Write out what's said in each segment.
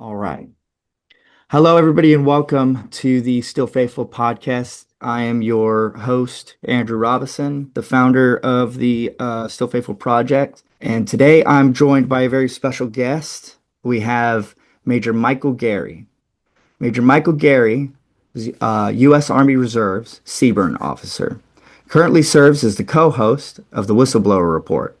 All right. Hello, everybody, and welcome to the Still Faithful podcast. I am your host, Andrew Robinson, the founder of the Still Faithful Project. And today I'm joined by a very special guest. We have Major Michael Gary. Major Michael Gary is U.S. Army Reserve's CBRN officer. Currently serves as the co-host of the Whistleblower Report,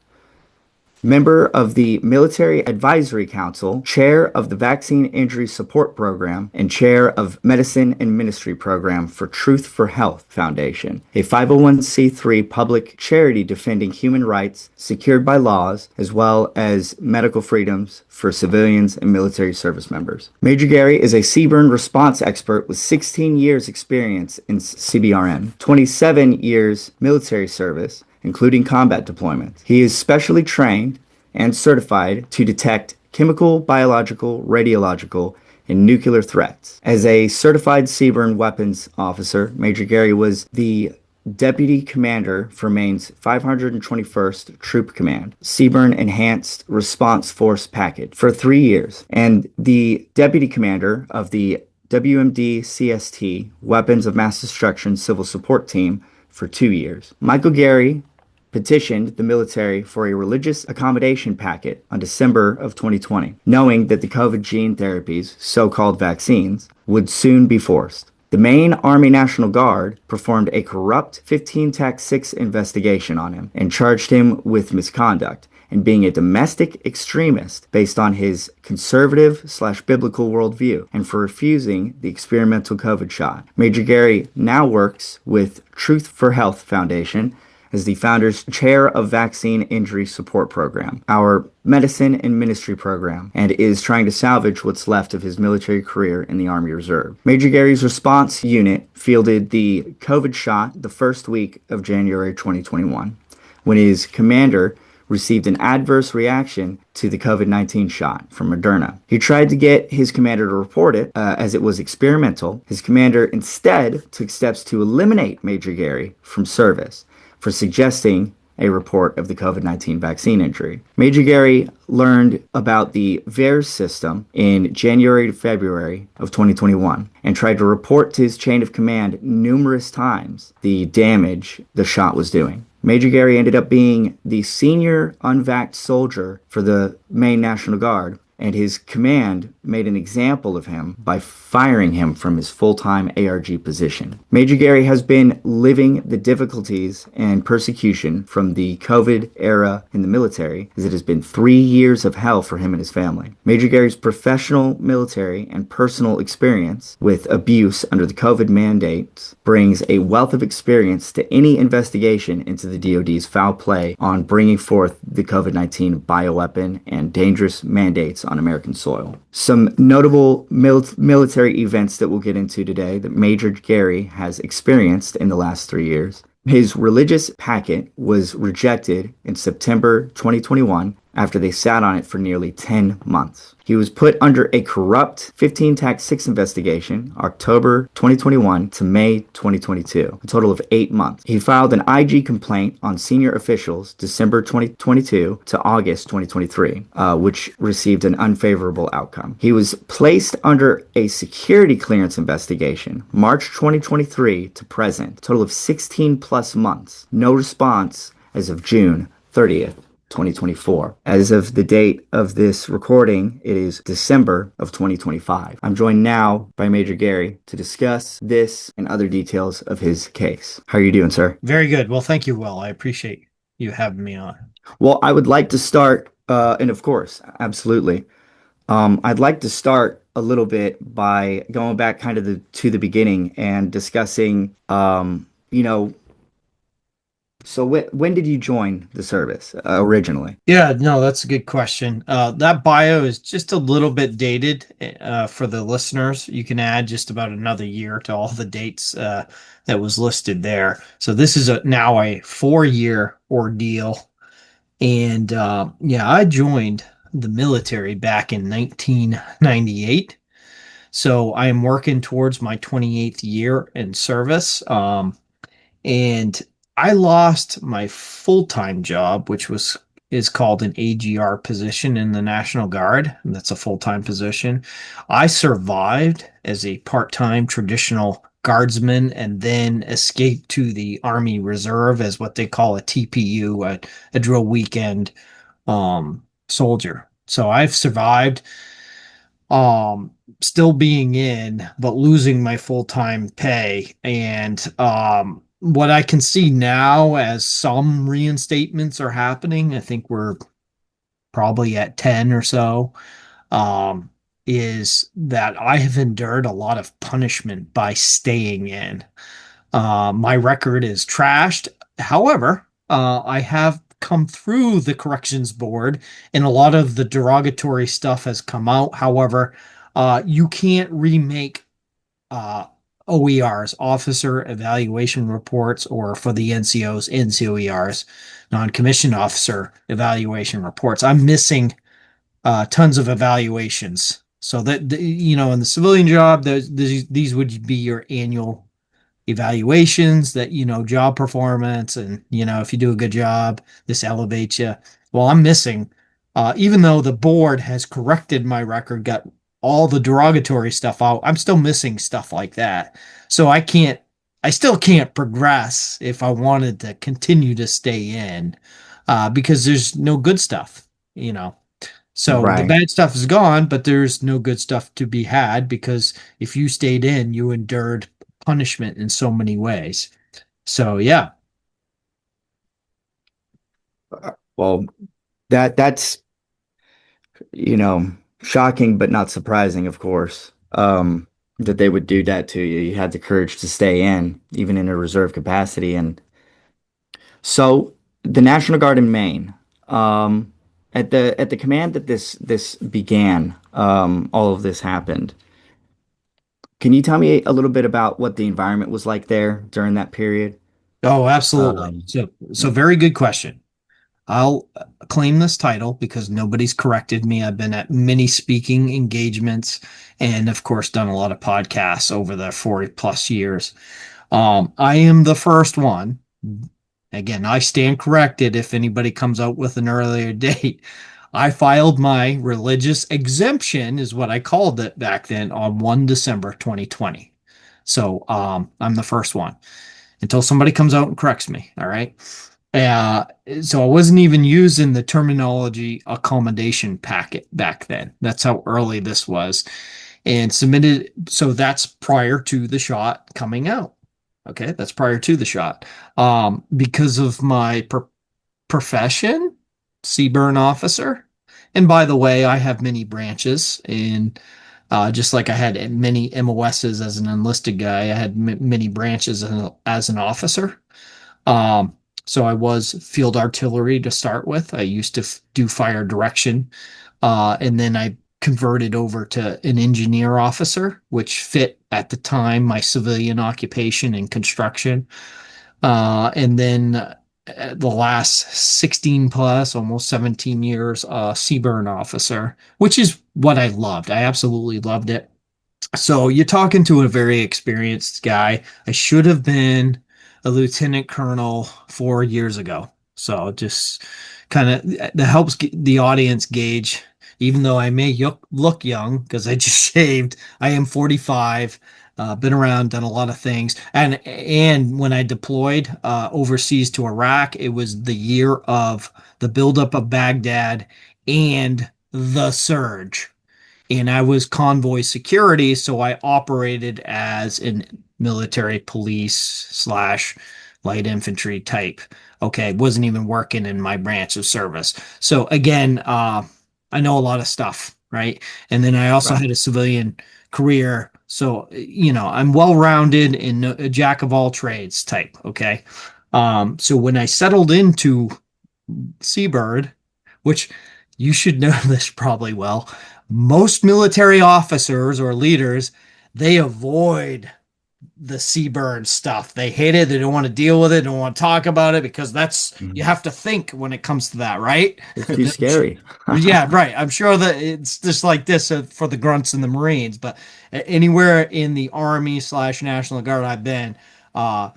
member of the Military Advisory Council, chair of the Vaccine Injury Support Program, and chair of Medicine and Ministry Program for Truth for Health Foundation, a 501c3 public charity defending human rights secured by laws, as well as medical freedoms for civilians and military service members. Major Gary is a CBRN response expert with 16 years experience in CBRN, 27 years military service, including combat deployments. He is specially trained and certified to detect chemical, biological, radiological, and nuclear threats. As a certified CBRN weapons officer, Major Gary was the Deputy Commander for Maine's 521st Troop Command, CBRN Enhanced Response Force Package, for 3 years, and the Deputy Commander of the WMD CST Weapons of Mass Destruction Civil Support Team for 2 years. Michael Gary petitioned the military for a religious accommodation packet on December of 2020, knowing that the COVID gene therapies, so-called vaccines, would soon be forced. The Maine Army National Guard performed a corrupt 15-6 investigation on him and charged him with misconduct and being a domestic extremist based on his conservative/biblical worldview and for refusing the experimental COVID shot. Major Gary now works with Truth for Health Foundation as the founder's chair of Vaccine Injury Support Program, our Medicine and Ministry Program, and is trying to salvage what's left of his military career in the Army Reserve. Major Gary's response unit fielded the COVID shot the first week of January 2021, when his commander received an adverse reaction to the COVID-19 shot from Moderna. He tried to get his commander to report it as it was experimental. His commander instead took steps to eliminate Major Gary from service for suggesting a report of the COVID-19 vaccine injury. Major Gary learned about the VAERS system in January to February of 2021 and tried to report to his chain of command numerous times the damage the shot was doing. Major Gary ended up being the senior unvaxxed soldier for the Maine National Guard, and his command made an example of him by firing him from his full-time ARG position. Major Gary has been living the difficulties and persecution from the COVID era in the military, as it has been 3 years of hell for him and his family. Major Gary's professional military and personal experience with abuse under the COVID mandates brings a wealth of experience to any investigation into the DoD's foul play on bringing forth the COVID-19 bioweapon and dangerous mandates on American soil. Some notable military events that we'll get into today that Major Gary has experienced in the last 3 years. His religious packet was rejected in September 2021 after they sat on it for nearly 10 months. He was put under a corrupt 15-6 investigation, October 2021 to May 2022, a total of 8 months. He filed an IG complaint on senior officials December 2022 to August 2023, which received an unfavorable outcome. He was placed under a security clearance investigation, March 2023 to present, a total of 16 plus months. No response as of June 30th. 2024. As of the date of this recording, it is December of 2025. I'm joined now by Major Gary to discuss this and other details of his case. How are you doing, sir? Very good. Well, thank you, Will. I appreciate you having me on. Well, I would like to start, and of course, absolutely. I'd like to start a little bit by going back kind of to the beginning and discussing, so when did you join the service originally? Yeah, no, that's a good question. That bio is just a little bit dated for the listeners. You can add just about another year to all the dates that was listed there. So this is now a 4-year ordeal. And I joined the military back in 1998. So I am working towards my 28th year in service. And I lost my full-time job, which was is called an AGR position in the National Guard, and that's a full-time position. I survived as a part-time traditional guardsman and then escaped to the Army Reserve as what they call a TPU, a drill weekend soldier. So I've survived um still being in but losing my full-time pay, and what I can see now as some reinstatements are happening, I think we're probably at 10 or so, um is that I have endured a lot of punishment by staying in. My record is trashed. However, I have come through the corrections board and a lot of the derogatory stuff has come out. However, you can't remake uh, OERs, officer evaluation reports, or for the NCOs, NCOERs, non-commissioned officer evaluation reports. I'm missing tons of evaluations. So that, in the civilian job, these would be your annual evaluations that, job performance, and if you do a good job, this elevates you. Well, I'm missing, even though the board has corrected my record, got all the derogatory stuff out, I'm still missing stuff like that. So I still can't progress if I wanted to continue to stay in, because there's no good stuff, you know. So the Right. bad stuff is gone, but there's no good stuff to be had because if you stayed in, you endured punishment in so many ways. So yeah. Well, that's you know, shocking but not surprising, of course. That they would do that to you. You had the courage to stay in, even in a reserve capacity. And so the National Guard in Maine, um, at the command that this began, all of this happened. Can you tell me a little bit about what the environment was like there during that period? Oh, absolutely. Um, So very good question. I'll claim this title because nobody's corrected me. I've been at many speaking engagements and, of course, done a lot of podcasts over the 40 plus years. I am the first one. Again, I stand corrected if anybody comes out with an earlier date. I filed my religious exemption, is what I called it back then, on 1 December 2020. So I'm the first one until somebody comes out and corrects me. All right. Uh, so I wasn't even using the terminology accommodation packet back then. That's how early this was. And submitted. So that's prior to the shot coming out. Okay. That's prior to the shot. Because of my profession, CBRN officer. And by the way, I have many branches in just like I had many MOSs as an enlisted guy, I had many branches as an officer. Um, so I was field artillery to start with. I used to do fire direction, and then I converted over to an engineer officer, which fit at the time my civilian occupation in construction. And then the last 16 plus, almost 17 years, CBRN officer, which is what I loved. I absolutely loved it. So you're talking to a very experienced guy. I should have been a lieutenant colonel 4 years ago. So just kind of that helps the audience gauge, even though I may look young because I just shaved. I am 45, been around, done a lot of things. And when I deployed overseas to Iraq, it was the year of the buildup of Baghdad and the surge, and I was convoy security, so I operated as an military police slash light infantry type. Okay, wasn't even working in my branch of service. So again, I know a lot of stuff, right? And then I also right. had a civilian career, so I'm well rounded in a jack of all trades type. Okay, so when I settled into Seabird, which you should know this probably well, most military officers or leaders, they avoid the Seabird stuff. They hate it. They don't want to deal with it. Don't want to talk about it because you Mhm. have to think when it comes to that, right? It's too scary. Yeah, right. I'm sure that it's just like this for the grunts and the Marines, but anywhere in the Army slash National Guard I've been, uh,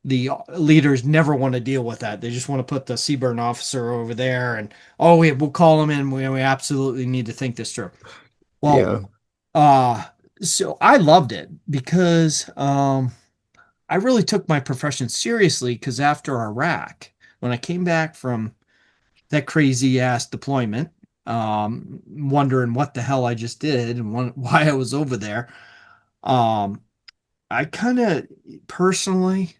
the leaders never want to deal with that. They just want to put the CBRN officer over there, and oh, we'll call him in. We absolutely need to think this through. Well, Yeah. uh, so I loved it because I really took my profession seriously because after Iraq, when I came back from that crazy ass deployment, wondering what the hell I just did and why I was over there, um, I kind of personally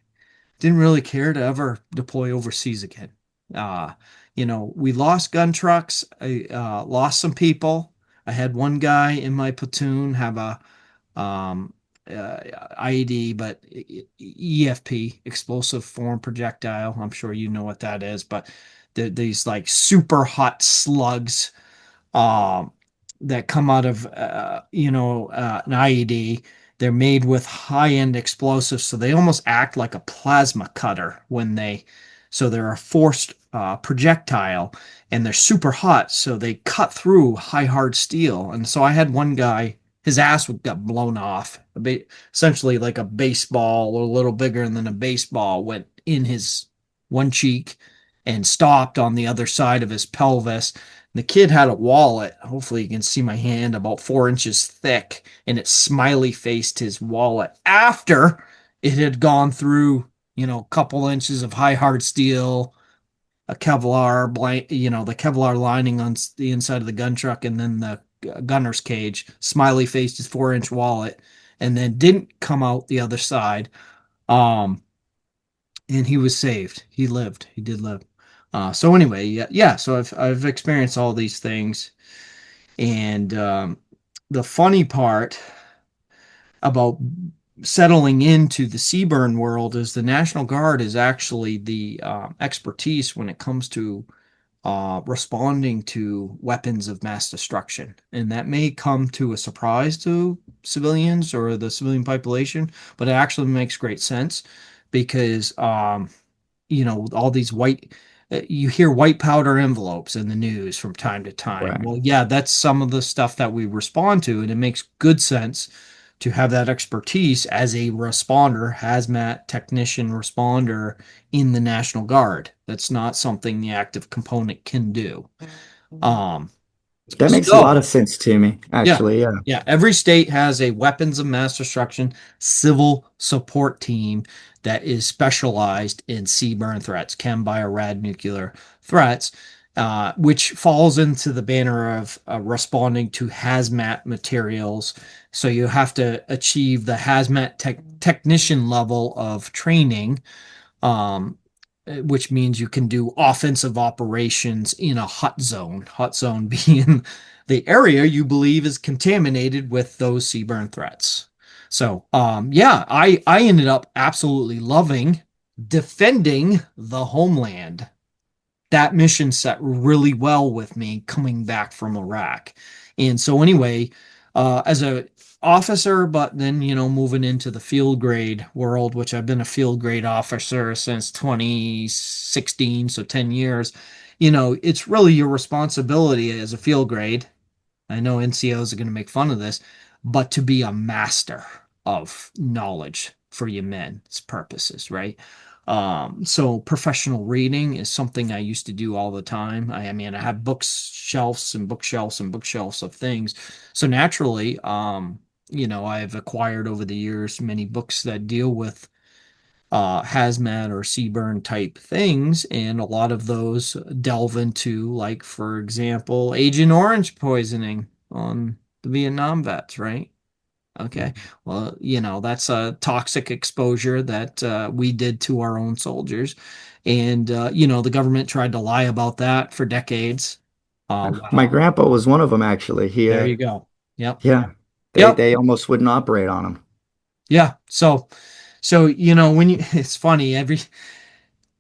didn't really care to ever deploy overseas again. Uh, we lost gun trucks. I lost some people. I had one guy in my platoon have a um, IED, but EFP, explosive form projectile. I'm sure you know what that is, but these like super hot slugs um, that come out of an IED. They're made with high-end explosives, so they almost act like a plasma cutter so they're a forced projectile, and they're super hot, so they cut through high hard steel. And so I had one guy, his ass got blown off, essentially like a baseball or a little bigger than a baseball went in his one cheek and stopped on the other side of his pelvis. The kid had a wallet. Hopefully, you can see my hand about 4 inches thick, and it smiley faced his wallet after it had gone through, a couple inches of high hard steel, a Kevlar blank, the Kevlar lining on the inside of the gun truck, and then the gunner's cage. Smiley faced his 4 inch wallet, and then didn't come out the other side. Um, and he was saved. He lived. He did live. So anyway, yeah, yeah. So I've experienced all these things, and the funny part about settling into the CBRN world is the National Guard is actually the expertise when it comes to responding to weapons of mass destruction, and that may come to a surprise to civilians or the civilian population, but it actually makes great sense because all these you hear white powder envelopes in the news from time to time. Right. Well, yeah, that's some of the stuff that we respond to, and it makes good sense to have that expertise as a responder, hazmat technician responder in the National Guard. That's not something the active component can do. Um, That makes a lot so of sense to me, yeah. actually. Yeah. Yeah. Every state has a weapons of mass destruction civil support team that is specialized in CBRN threats, chem, bio, rad, nuclear threats, which falls into the banner of responding to hazmat materials. So you have to achieve the hazmat technician level of training, um, which means you can do offensive operations in a hot zone. Hot zone being the area you believe is contaminated with those CBRN threats. So, yeah, I ended up absolutely loving defending the homeland. That mission set really well with me coming back from Iraq. And so anyway, as a officer, but then moving into the field grade world, which I've been a field grade officer since 2016, so 10 years. It's really your responsibility as a field grade. I know NCOs are going to make fun of this, but to be a master of knowledge for your men's purposes, right? So professional reading is something I used to do all the time. I mean, I have bookshelves and bookshelves and bookshelves of things. So naturally, I've acquired over the years many books that deal with hazmat or CBRN type things, and a lot of those delve into, like, for example, Agent Orange poisoning on the Vietnam vets, right? Okay. Well, that's a toxic exposure that we did to our own soldiers. And, the government tried to lie about that for decades. My Wow. grandpa was one of them, actually. There you go. Yep. Yeah, Yep. they almost wouldn't operate on them. Yeah. So, when it's funny,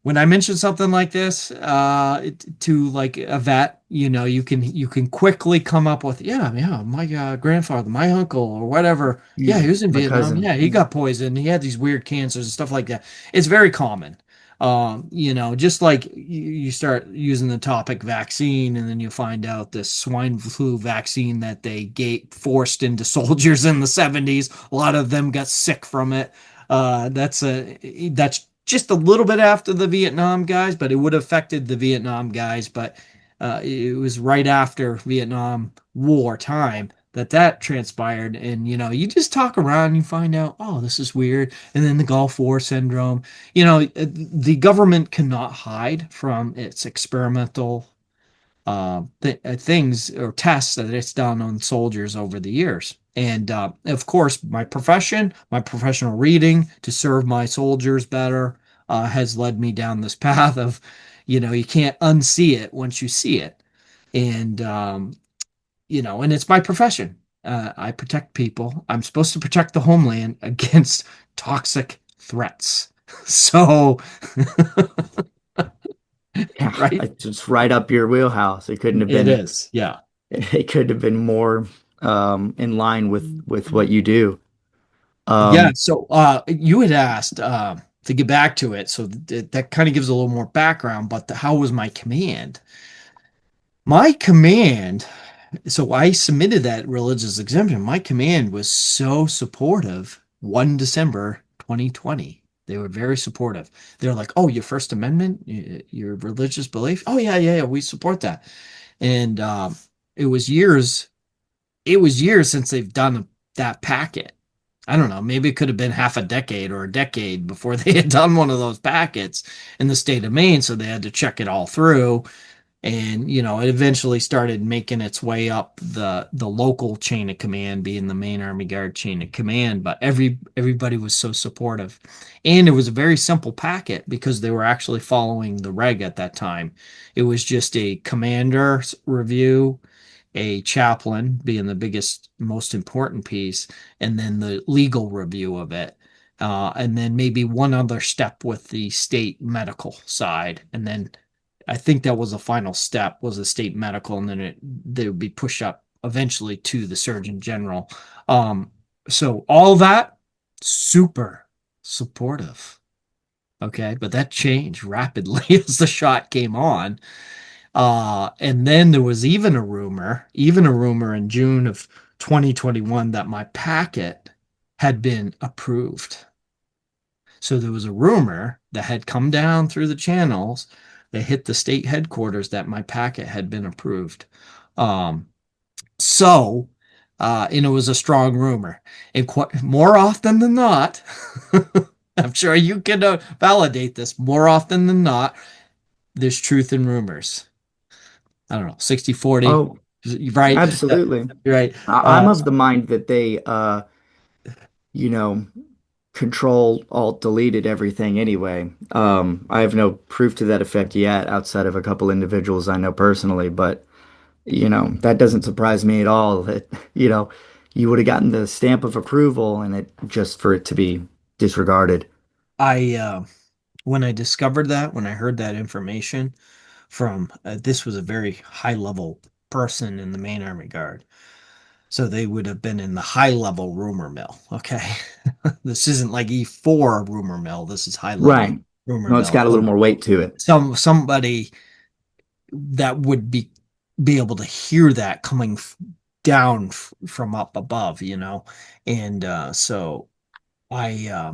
when I mention something like this to like a vet, you can quickly come up with, yeah, yeah, my grandfather, my uncle, or whatever. Yeah, Yeah, he was in my Vietnam. cousin. Yeah, he got poisoned. He had these weird cancers and stuff like that. It's very common. Just like you start using the topic vaccine, and then you find out this swine flu vaccine that they forced into soldiers in the 70s. A lot of them got sick from it. That's just a little bit after the Vietnam guys, but it would have affected the Vietnam guys. But it was right after Vietnam War time that transpired. And, you just talk around, you find out, oh, this is weird. And then the Gulf War syndrome. The government cannot hide from its experimental things or tests that it's done on soldiers over the years. And of course, my professional reading to serve my soldiers better, has led me down this path of, you can't unsee it once you see it. And, and it's my profession. I protect people. I'm supposed to protect the homeland against toxic threats. So, Yeah, right? it's just right up your wheelhouse. It couldn't have It been is. Yeah. it could have been more in line with what you do. Yeah, Um, so you had asked to get back to it, so that kind of gives a little more background. But how was my command? My command, so I submitted that religious exemption. My command was so supportive. 1 December 2020, they were very supportive. They're like, "Oh, your First Amendment, your religious belief. Oh yeah, yeah, yeah, we support that." And it was years. It was years since they've done that packet. I don't know, maybe it could have been half a decade or a decade before they had done one of those packets in the state of Maine. So they had to check it all through. And, it eventually started making its way up the local chain of command, being the Maine Army Guard chain of command. But everybody was so supportive. And it was a very simple packet because they were actually following the reg at that time. It was just a commander's review, a chaplain being the biggest, most important piece, and then the legal review of it. And then maybe one other step with the state medical side. And then I think that was the final step was the state medical, and then they would be pushed up eventually to the Surgeon General. Um, so all that super supportive. Okay, but that changed rapidly as the shot came on. And then there was even a rumor in June of 2021 that my packet had been approved. So there was a rumor that had come down through the channels that hit the state headquarters that my packet had been approved. Um, so, and it was a strong rumor. And more often than not, I'm sure you can validate this. More often than not, there's truth in rumors. I don't know, 60-40, oh, right? absolutely. Right. I'm of the mind that they you know, control alt deleted everything anyway. I have no proof to that effect yet outside of a couple individuals I know personally, but that doesn't surprise me at all that, you would have gotten the stamp of approval and it just for it to be disregarded. I when I discovered that, when I heard that information from this was a very high level person in the main Army Guard. So they would have been in the high level rumor mill. Okay. This isn't like E4 rumor mill. This is high level Right. rumor Well, it's mill. got a little So more weight to it. somebody that would be able to hear that coming down from up above, and so I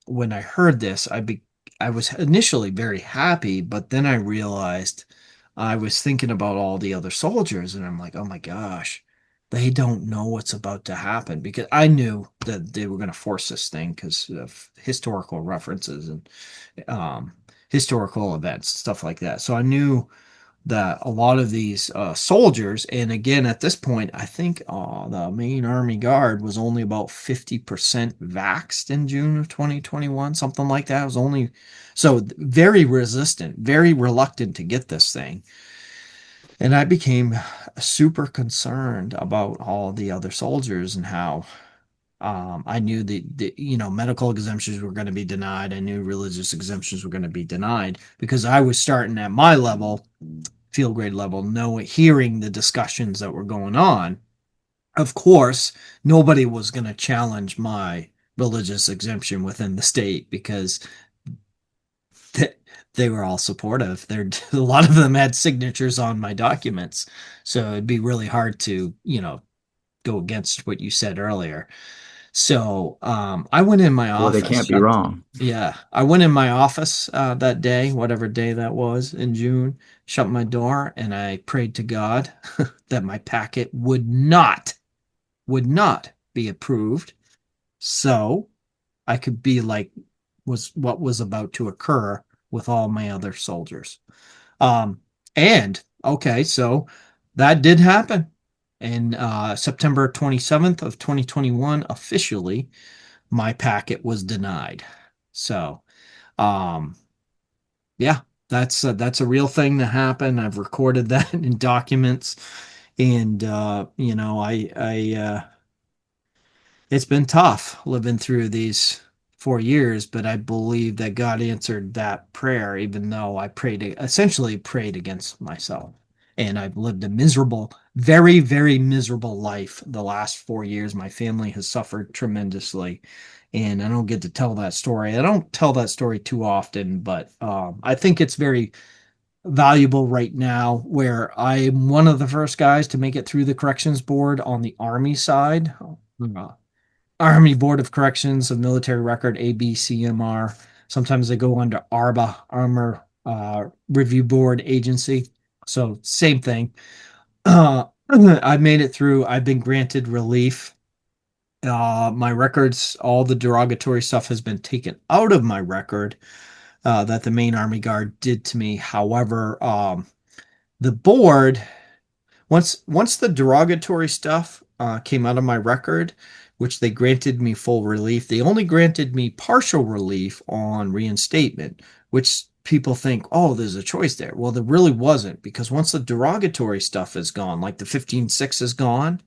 when I heard this, I was initially very happy, but then I realized I was thinking about all the other soldiers, and I'm like, oh my gosh, they don't know what's about to happen because I knew that they were going to force this thing because of historical references and um, historical events, stuff like that. So I knew that a lot of these soldiers, and again, at this point, I think the main Army Guard was only about 50% vaxxed in June of 2021, something like that. It was only so very resistant, very reluctant to get this thing. And I became super concerned about all the other soldiers and how I knew the medical exemptions were going to be denied. I knew religious exemptions were going to be denied because I was starting at my level, field grade level, hearing the discussions that were going on. Of course, nobody was going to challenge my religious exemption within the state because they, they were all supportive. A lot of them had signatures on my documents, so it'd be really hard to go against what you said earlier. So I went in my Well, they office, can't be shut, wrong. yeah, I went in my office that day, whatever day that was in June, shut my door, and I prayed to God that my packet would not be approved. So I could be like was what was about to occur with all my other soldiers. Um, and okay, so that did happen. And September 27th of 2021, officially, my packet was denied. So, um, yeah, that's a real thing that happened. I've recorded that in documents, and it's been tough living through these 4 years, but I believe that God answered that prayer, even though I essentially prayed against myself. And I've lived a miserable, very, very miserable life the last 4 years. My family has suffered tremendously. And I don't get to tell that story. I don't tell that story too often, but I think it's very valuable right now where I'm one of the first guys to make it through the corrections board on the Army side. Uh, Army Board of Corrections of Military Record, ABCMR. Sometimes they go under ARBA, Armor Review Board Agency. So same thing. I've made it through. I've been granted relief. My records, all the derogatory stuff has been taken out of my record that the main Army Guard did to me. However, the board once the derogatory stuff came out of my record, which they granted me full relief, they only granted me partial relief on reinstatement, which people think, oh, there's a choice there. Well, there really wasn't, because once the derogatory stuff is gone, like the 15-6 is gone,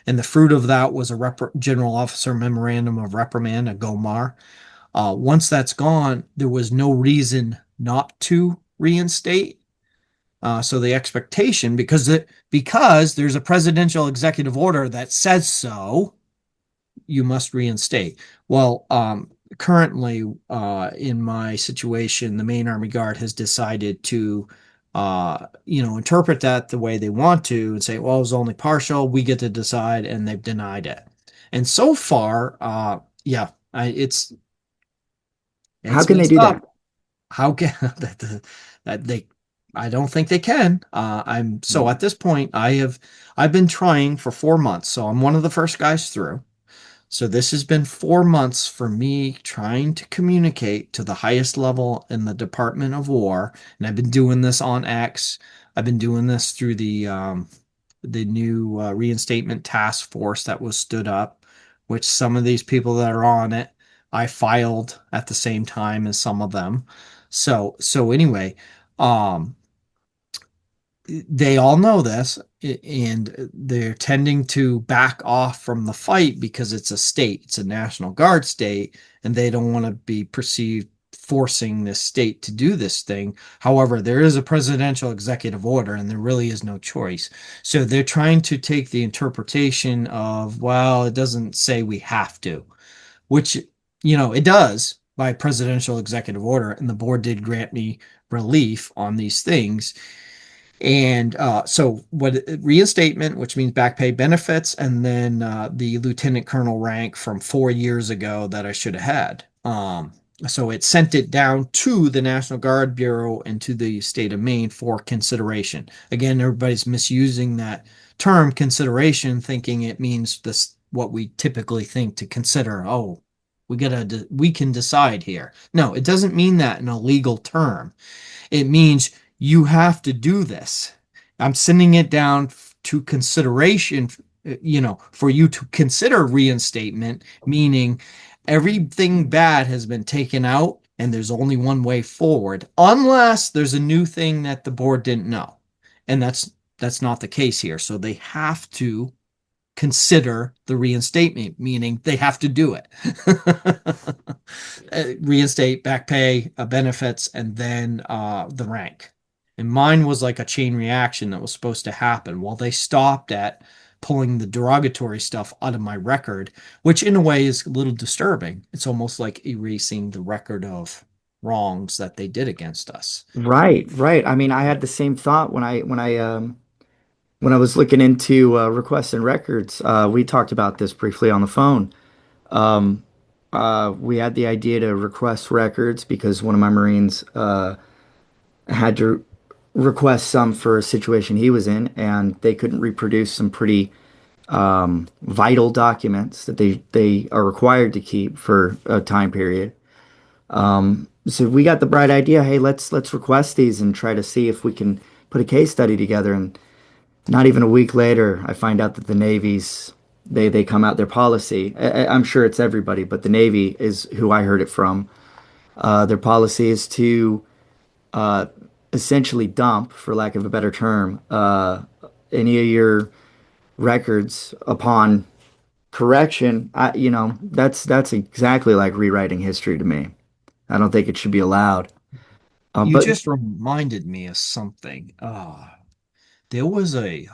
and the fruit of that was a general officer memorandum of reprimand, a GOMAR. Once that's gone, there was no reason not to reinstate. So the expectation, because there's a presidential executive order that says so, you must reinstate. Well, currently, in my situation, the main Army Guard has decided to, interpret that the way they want to and say, well, it was only partial. We get to decide, and they've denied it. And so far, yeah, How it's can they messed do that? up. How can that they I don't think they can. I'm so Mm. at this point I've been trying for 4 months. So I'm one of the first guys through. So this has been 4 months for me trying to communicate to the highest level in the Department of War. And I've been doing this on X. I've been doing this through the new reinstatement task force that was stood up, which some of these people that are on it, I filed at the same time as some of them. So anyway, um, they all know this, and they're tending to back off from the fight because it's a state, it's a National Guard state, and they don't want to be perceived forcing this state to do this thing. However, there is a presidential executive order and there really is no choice. So they're trying to take the interpretation of, well, it doesn't say we have to, which, it does by presidential executive order. And the board did grant me relief on these things. And so, what reinstatement, which means back pay benefits, and then the lieutenant colonel rank from 4 years ago that I should have had. So it sent it down to the National Guard Bureau and to the state of Maine for consideration. Again, everybody's misusing that term consideration, thinking it means this what we typically think to consider. Oh, we can decide here. No, it doesn't mean that in a legal term. It means you have to do this. I'm sending it down to consideration, for you to consider reinstatement, meaning everything bad has been taken out and there's only one way forward, unless there's a new thing that the board didn't know. And that's not the case here. So they have to consider the reinstatement, meaning they have to do it. Reinstate, back pay, benefits, and then the rank. And mine was like a chain reaction that was supposed to happen. Well, they stopped at pulling the derogatory stuff out of my record, which in a way is a little disturbing. It's almost like erasing the record of wrongs that they did against us. Right, right. I mean, I had the same thought when I was looking into requests and records. We talked about this briefly on the phone. We had the idea to request records because one of my Marines had to request some for a situation he was in, and they couldn't reproduce some pretty vital documents that they are required to keep for a time period. So we got the bright idea, hey, let's request these and try to see if we can put a case study together. And not even a week later, I find out that the Navy's they come out their policy. I'm sure it's everybody, but the Navy is who I heard it from. Their policy is to uh, essentially dump, for lack of a better term, any of your records upon correction. That's exactly like rewriting history to me. I don't think it should be allowed. You But just reminded me of something. There was a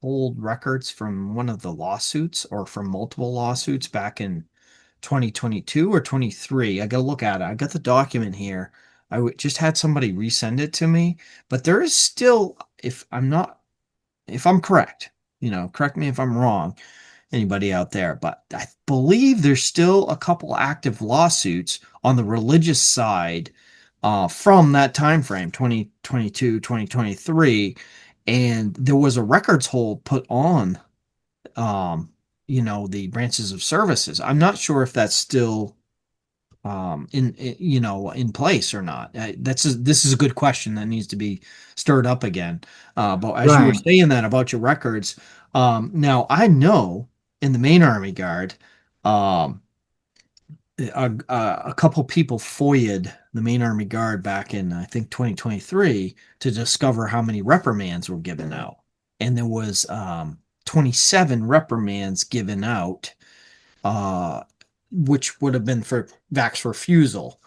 hold records from one of the lawsuits or from multiple lawsuits back in 2022 or 23. I gotta look at it. I got the document here. Just had somebody resend it to me, but there is still, if I'm correct, correct me if I'm wrong, anybody out there, but I believe there's still a couple active lawsuits on the religious side from that time frame, 2022, 2023, and there was a records hold put on um, the branches of services. I'm not sure if that's still in place or not. This is a good question that needs to be stirred up again. But as you were right, saying that about your records, now I know in the main Army Guard, um, a couple people FOIA'd the main Army Guard back in I think 2023 to discover how many reprimands were given out, and there was 27 reprimands given out, uh, which would have been for Vax refusal.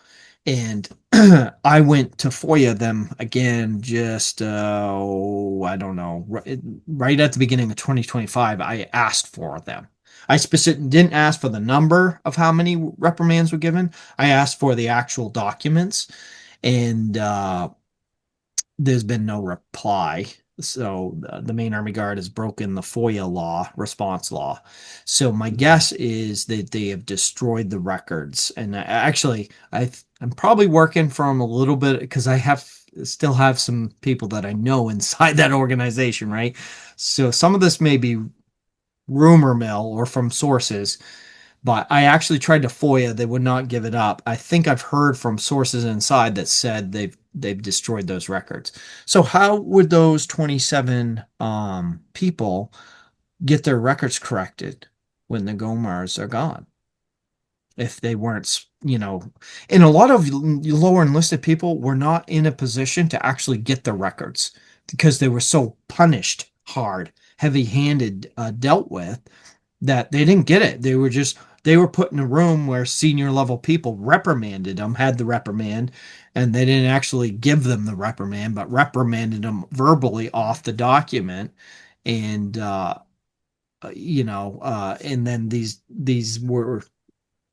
And I went to FOIA them again just, I don't know, right at the beginning of 2025. I asked for them. I specifically didn't ask for the number of how many reprimands were given. I asked for the actual documents, and there's been no reply. So the main Army Guard has broken the FOIA law, response law. So my guess is that they have destroyed the records. And actually, I'm probably working from a little bit because I have still have some people that I know inside that organization, right? So some of this may be rumor mill or from sources, but I actually tried to FOIA. They would not give it up. I think I've heard from sources inside that said they've destroyed those records. So how would those 27 people get their records corrected when the Gomars are gone? If they weren't, and a lot of lower enlisted people were not in a position to actually get the records because they were so punished hard, heavy-handed, dealt with that they didn't get it. They were put in a room where senior level people reprimanded them, had the reprimand, and they didn't actually give them the reprimand, but reprimanded them verbally off the document. And and then these were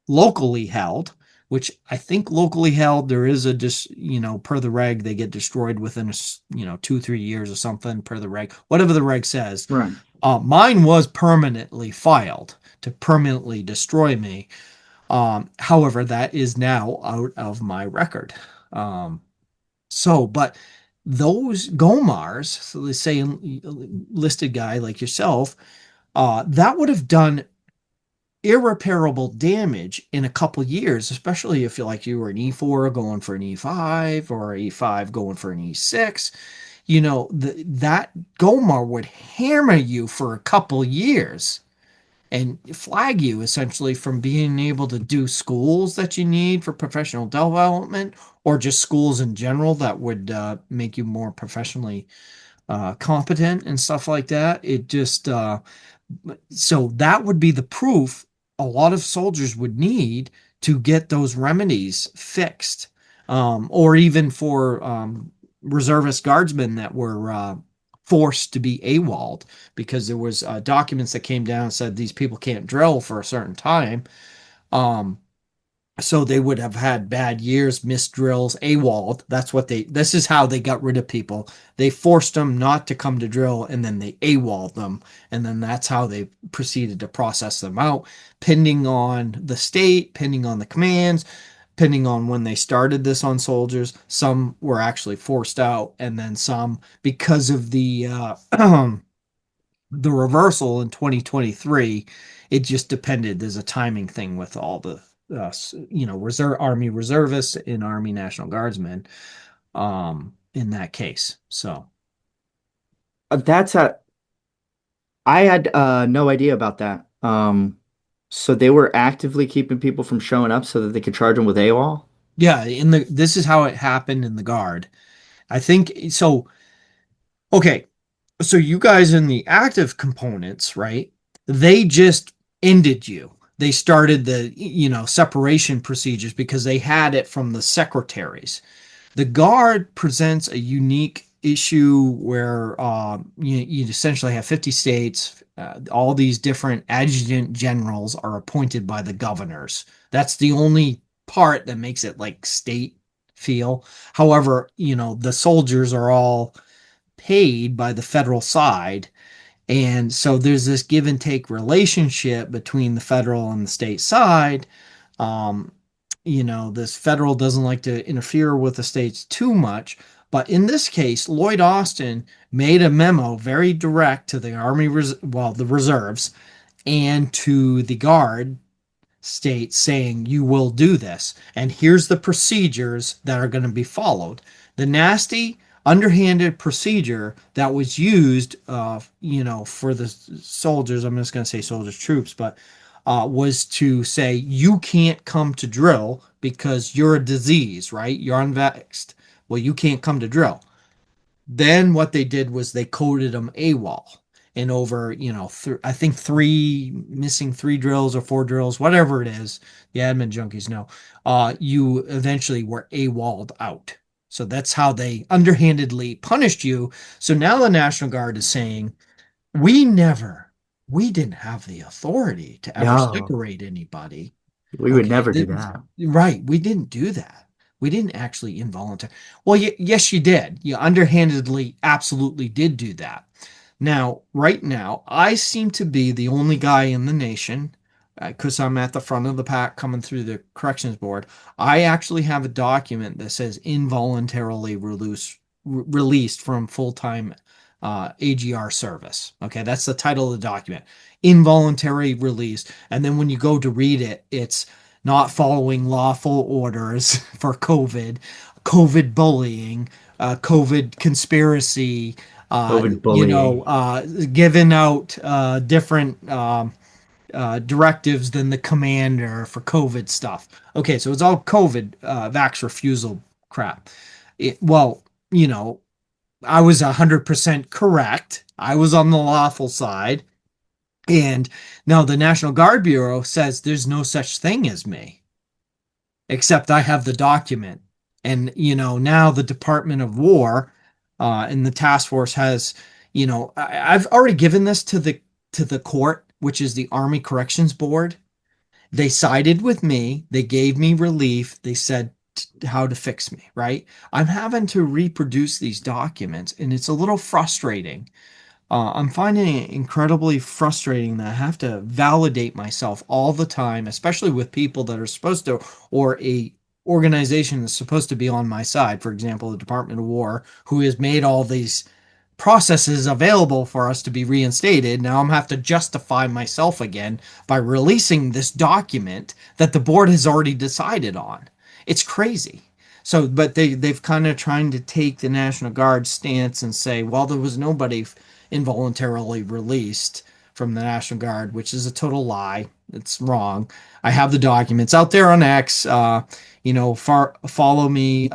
locally held, which I think locally held, there is a just, per the reg, they get destroyed within, 2, 3 years or something per the reg, whatever the reg says. right. Mine was permanently filed to permanently destroy me. However, that is now out of my record. Um, but those Gomars, so let's say listed guy like yourself, that would have done irreparable damage in a couple years, especially if you were an E4 going for an E5 or E5 going for an E6. That Gomar would hammer you for a couple years and flag you essentially from being able to do schools that you need for professional development or just schools in general that would make you more professionally competent and stuff like that. It just so that would be the proof a lot of soldiers would need to get those remedies fixed, or even for reservist guardsmen that were forced to be AWOL'd because there was documents that came down and said these people can't drill for a certain time. Um, So they would have had bad years, missed drills, AWOL'd. This is how they got rid of people. They forced them not to come to drill and then they AWOL'd them. And then that's how they proceeded to process them out, pending on the state, pending on the commands, depending on when they started this on soldiers. Some were actually forced out, and then some, because of the reversal in 2023, it just depended. There's a timing thing with all the reserve Army reservists and Army National Guardsmen in that case. So That's a I had no idea about that. So they were actively keeping people from showing up so that they could charge them with AWOL? yeah, in the this is how it happened in the Guard. I think so. Okay, so you guys in the active components, right? They just ended you. They started the, separation procedures because they had it from the secretaries. The Guard presents a unique issue where you essentially have 50 states. All these different adjutant generals are appointed by the governors. That's the only part that makes it like state feel. However, the soldiers are all paid by the federal side. And so there's this give and take relationship between the federal and the state side. Um, this federal doesn't like to interfere with the states too much. But in this case, Lloyd Austin made a memo very direct to the the reserves and to the Guard state saying you will do this and here's the procedures that are going to be followed. The nasty underhanded procedure that was used for the soldiers, I'm just going to say soldiers troops, but was to say you can't come to drill because you're a disease, right? You're unvaxxed. Well, you can't come to drill. Then what they did was they coded them AWOL. And over, I think missing three drills or four drills, whatever it is, the admin junkies know, you eventually were AWOL'd out. So that's how they underhandedly punished you. So now the National Guard is saying, we never, we didn't have the authority to ever No, separate anybody. we would Okay, never do that. right. We didn't do that. We didn't actually involuntarily. Well, yes, you did. You underhandedly, absolutely did do that. Now, right now, I seem to be the only guy in the nation, because I'm at the front of the pack coming through the corrections board. I actually have a document that says involuntarily released from full-time AGR service. Okay, that's the title of the document. Involuntary release. And then when you go to read it, it's not following lawful orders for COVID bullying, COVID conspiracy, COVID bullying. giving out different directives than the commander for COVID stuff. Okay, so it's all COVID vax refusal crap. Well, I was 100% correct. I was on the lawful side. And now the National Guard Bureau says there's no such thing as me, except I have the document. And, now the Department of War and the task force has, I've already given this to the court, which is the Army Corrections Board. They sided with me. They gave me relief. They said how to fix me, right? I'm having to reproduce these documents, and it's a little frustrating. I'm finding it incredibly frustrating that I have to validate myself all the time, especially with people that are supposed to, or a organization that's supposed to be on my side. For example, the Department of War, who has made all these processes available for us to be reinstated. Now I'm have to justify myself again by releasing this document that the board has already decided on. It's crazy. So, but they've kind of trying to take the National Guard stance and say, well, there was nobody involuntarily released from the National Guard, which is a total lie. It's wrong. I have the documents out there on X. Follow me.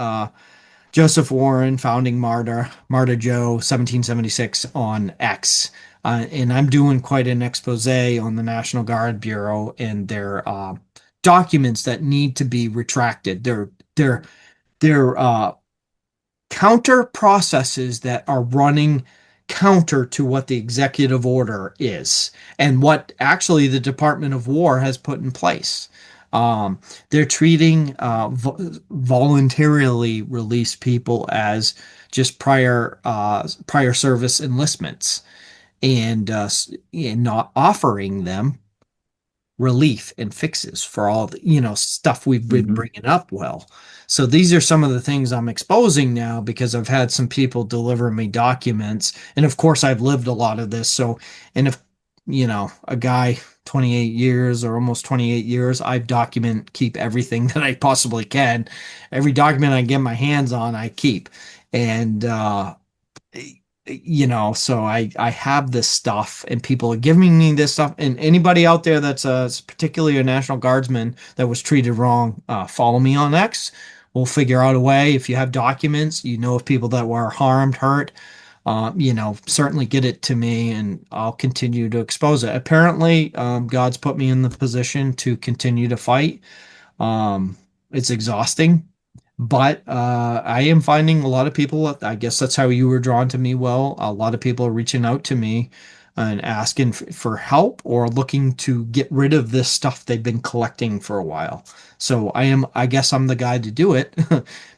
Joseph Warren, founding Martyr, Martyr Joe, 1776 on X. And I'm doing quite an expose on the National Guard Bureau and their documents that need to be retracted. They're counter processes that are running counter to what the executive order is and what actually the Department of War has put in place. Um, they're treating voluntarily released people as just prior service enlistments and not offering them relief and fixes for all the, stuff we've been Hmm. bringing up. Well, so these are some of the things I'm exposing now because I've had some people deliver me documents, and of course I've lived a lot of this. So, and if a guy 28 years or almost 28 years, I've keep everything that I possibly can. Every document I get my hands on, I keep. And so I have this stuff and people are giving me this stuff, and anybody out there that's particularly a National Guardsman that was treated wrong, follow me on X. We'll figure out a way. If you have documents, of people that were harmed, hurt, certainly get it to me and I'll continue to expose it. Apparently, God's put me in the position to continue to fight. It's exhausting, but I am finding a lot of people. I guess that's how you were drawn to me. Well, a lot of people are reaching out to me and asking for help or looking to get rid of this stuff they've been collecting for a while. So I guess I'm the guy to do it.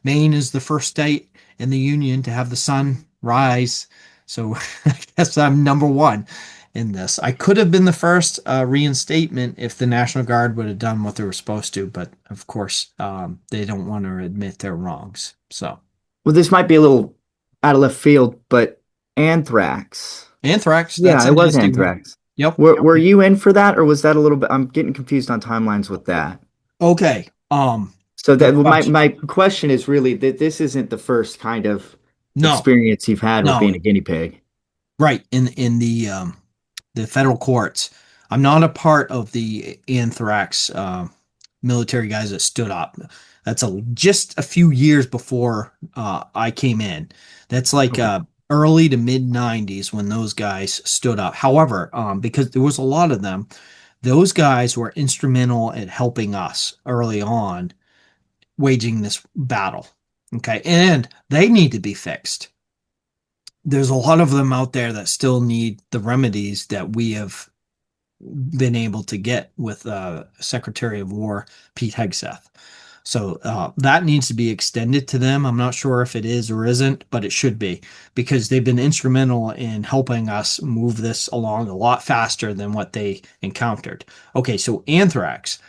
Maine is the first state in the union to have the sun rise. So I guess I'm number one in this. I could have been the first reinstatement if the National Guard would have done what they were supposed to, but of course, they don't want to admit their wrongs. So, Well, this might be a little out of left field, but anthrax. anthrax, that's Yeah, a it was nasty one. anthrax. Yep. Were you in for that, or was that a little bit? I'm getting confused on timelines with that. Okay. So that Good well, my question. my question is really that this isn't the first kind of No, experience you've had with being no. a guinea pig. Right. In the federal courts. I'm not a part of the anthrax military guys that stood up. That's just a few years before I came in. That's like Okay. early to mid 90s when those guys stood up. However, because there was a lot of them, those guys were instrumental at helping us early on waging this battle. Okay. And they need to be fixed. There's a lot of them out there that still need the remedies that we have been able to get with Secretary of War Pete Hegseth. So that needs to be extended to them. I'm not sure if it is or isn't, but it should be because they've been instrumental in helping us move this along a lot faster than what they encountered. Okay, so anthrax.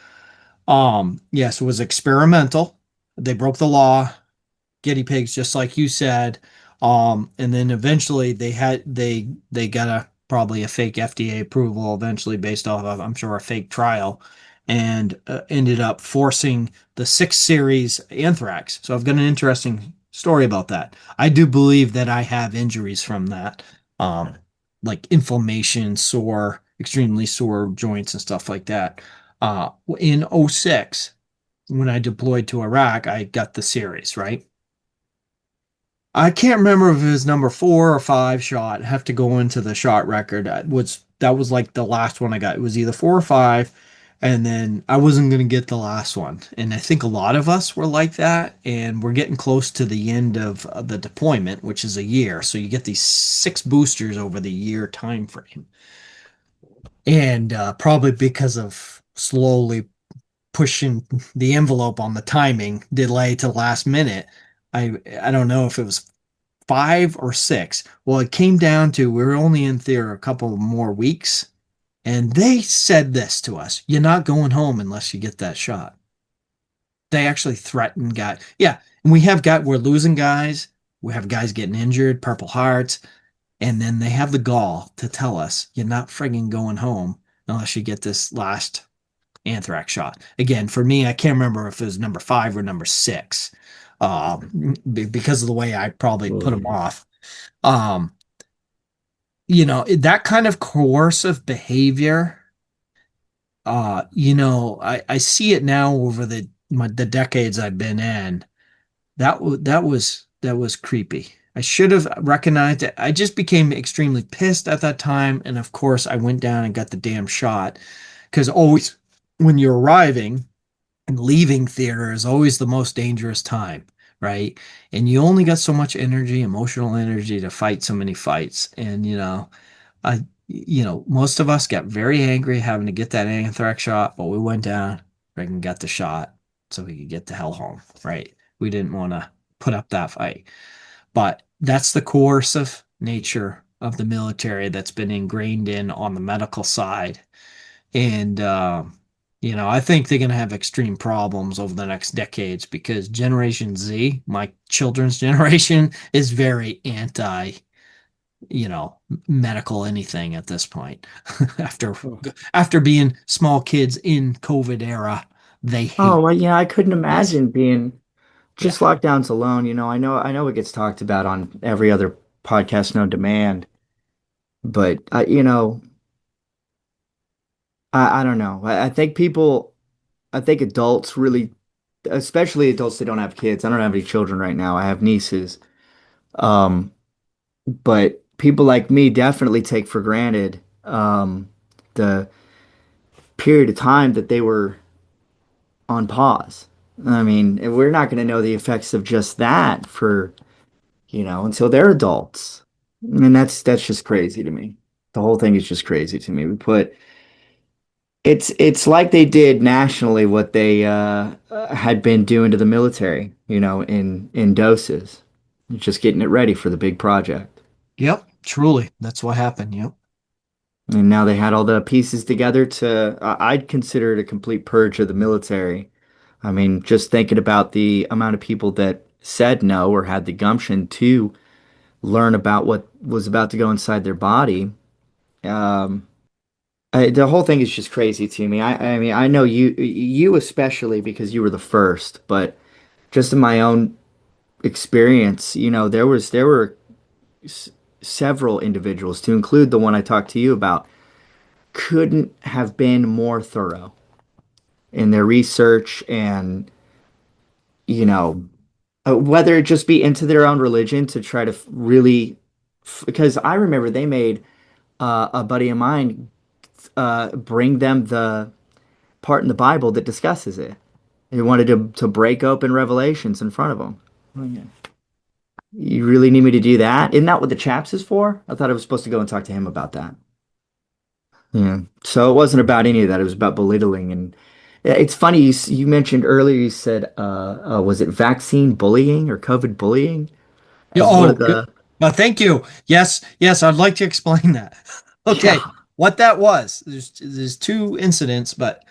Yes, it was experimental. They broke the law, guinea pigs, just like you said. And then eventually they got probably a fake FDA approval eventually based off of, I'm sure, a fake trial, and ended up forcing the 6 series anthrax. So I've got an interesting story about that. I do believe that I have injuries from that, um, like inflammation, sore, extremely sore joints and stuff like that. In '06, when I deployed to Iraq, I got the series, right? I can't remember if it was number 4 or 5 shot. I have to go into the shot record. That was like the last one I got. It was either 4 or 5, and then I wasn't gonna get the last one. And I think a lot of us were like that, and we're getting close to the end of the deployment, which is a year. So you get these 6 boosters over the year time frame, and probably because of slowly pushing the envelope on the timing, delay to the last minute. I don't know if it was 5 or 6. Well, it came down to we were only in theater a couple more weeks, and they said this to us: "You're not going home unless you get that shot." They actually threatened guys. Yeah, and we're losing guys. We have guys getting injured, Purple Hearts, and then they have the gall to tell us you're not frigging going home unless you get this last anthrax shot. Again, for me, I can't remember if it was number 5 or number 6, because of the way I probably put them Ugh. off. Um, that kind of coercive behavior, I see it now over the decades I've been in. That was creepy. I should have recognized it. I just became extremely pissed at that time, and of course, I went down and got the damn shot. Because always, when you're arriving and leaving theater is always the most dangerous time, right? And you only got so much energy, emotional energy to fight so many fights. And most of us got very angry having to get that anthrax shot, but we went down, freaking got the shot so he could get the hell home, right? We didn't want to put up that fight. But that's the coercive nature of the military that's been ingrained in on the medical side. And, I think they're going to have extreme problems over the next decades because Generation Z, my children's generation, is very anti, medical anything at this point. after Oh, after being small kids in COVID era, they oh, hate well, yeah, I couldn't this. imagine being Yeah. just lockdowns alone. I know it gets talked about on every other podcast known to man, but I don't know. I think adults really, especially adults that don't have kids. I don't have any children right now. I have nieces. Um, but people like me definitely take for granted the period of time that they were on pause. I mean, we're not going to know the effects of just that for, until they're adults. And that's just crazy to me. The whole thing is just crazy to me. It's like they did nationally what they had been doing to the military, in doses. Just getting it ready for the big project. Yep, truly. That's what happened. Yep. And now they had all the pieces together to, I'd consider it a complete purge of the military. I mean, just thinking about the amount of people that said no or had the gumption to learn about what was about to go inside their body. Um, the whole thing is just crazy to me. I mean, I know you especially because you were the first, but just in my own experience, there were s several individuals, to include the one I talked to you about, couldn't have been more thorough in their research and, you know, whether it just be into their own religion to try to really, because I remember they made a buddy of mine bring them the part in the Bible that discusses it. They wanted to break open Revelations in front of them. Oh, yeah. You really need me to do that? Isn't that what the chaps is for? I thought I was supposed to go and talk to him about that. Yeah. So it wasn't about any of that. It was about belittling. And it's funny, you mentioned earlier, you said, was it vaccine bullying or COVID bullying Yeah, as one oh, of the, thank you. Yes, yes, I'd like to explain that. Okay, yeah. what that was, there's two incidents, but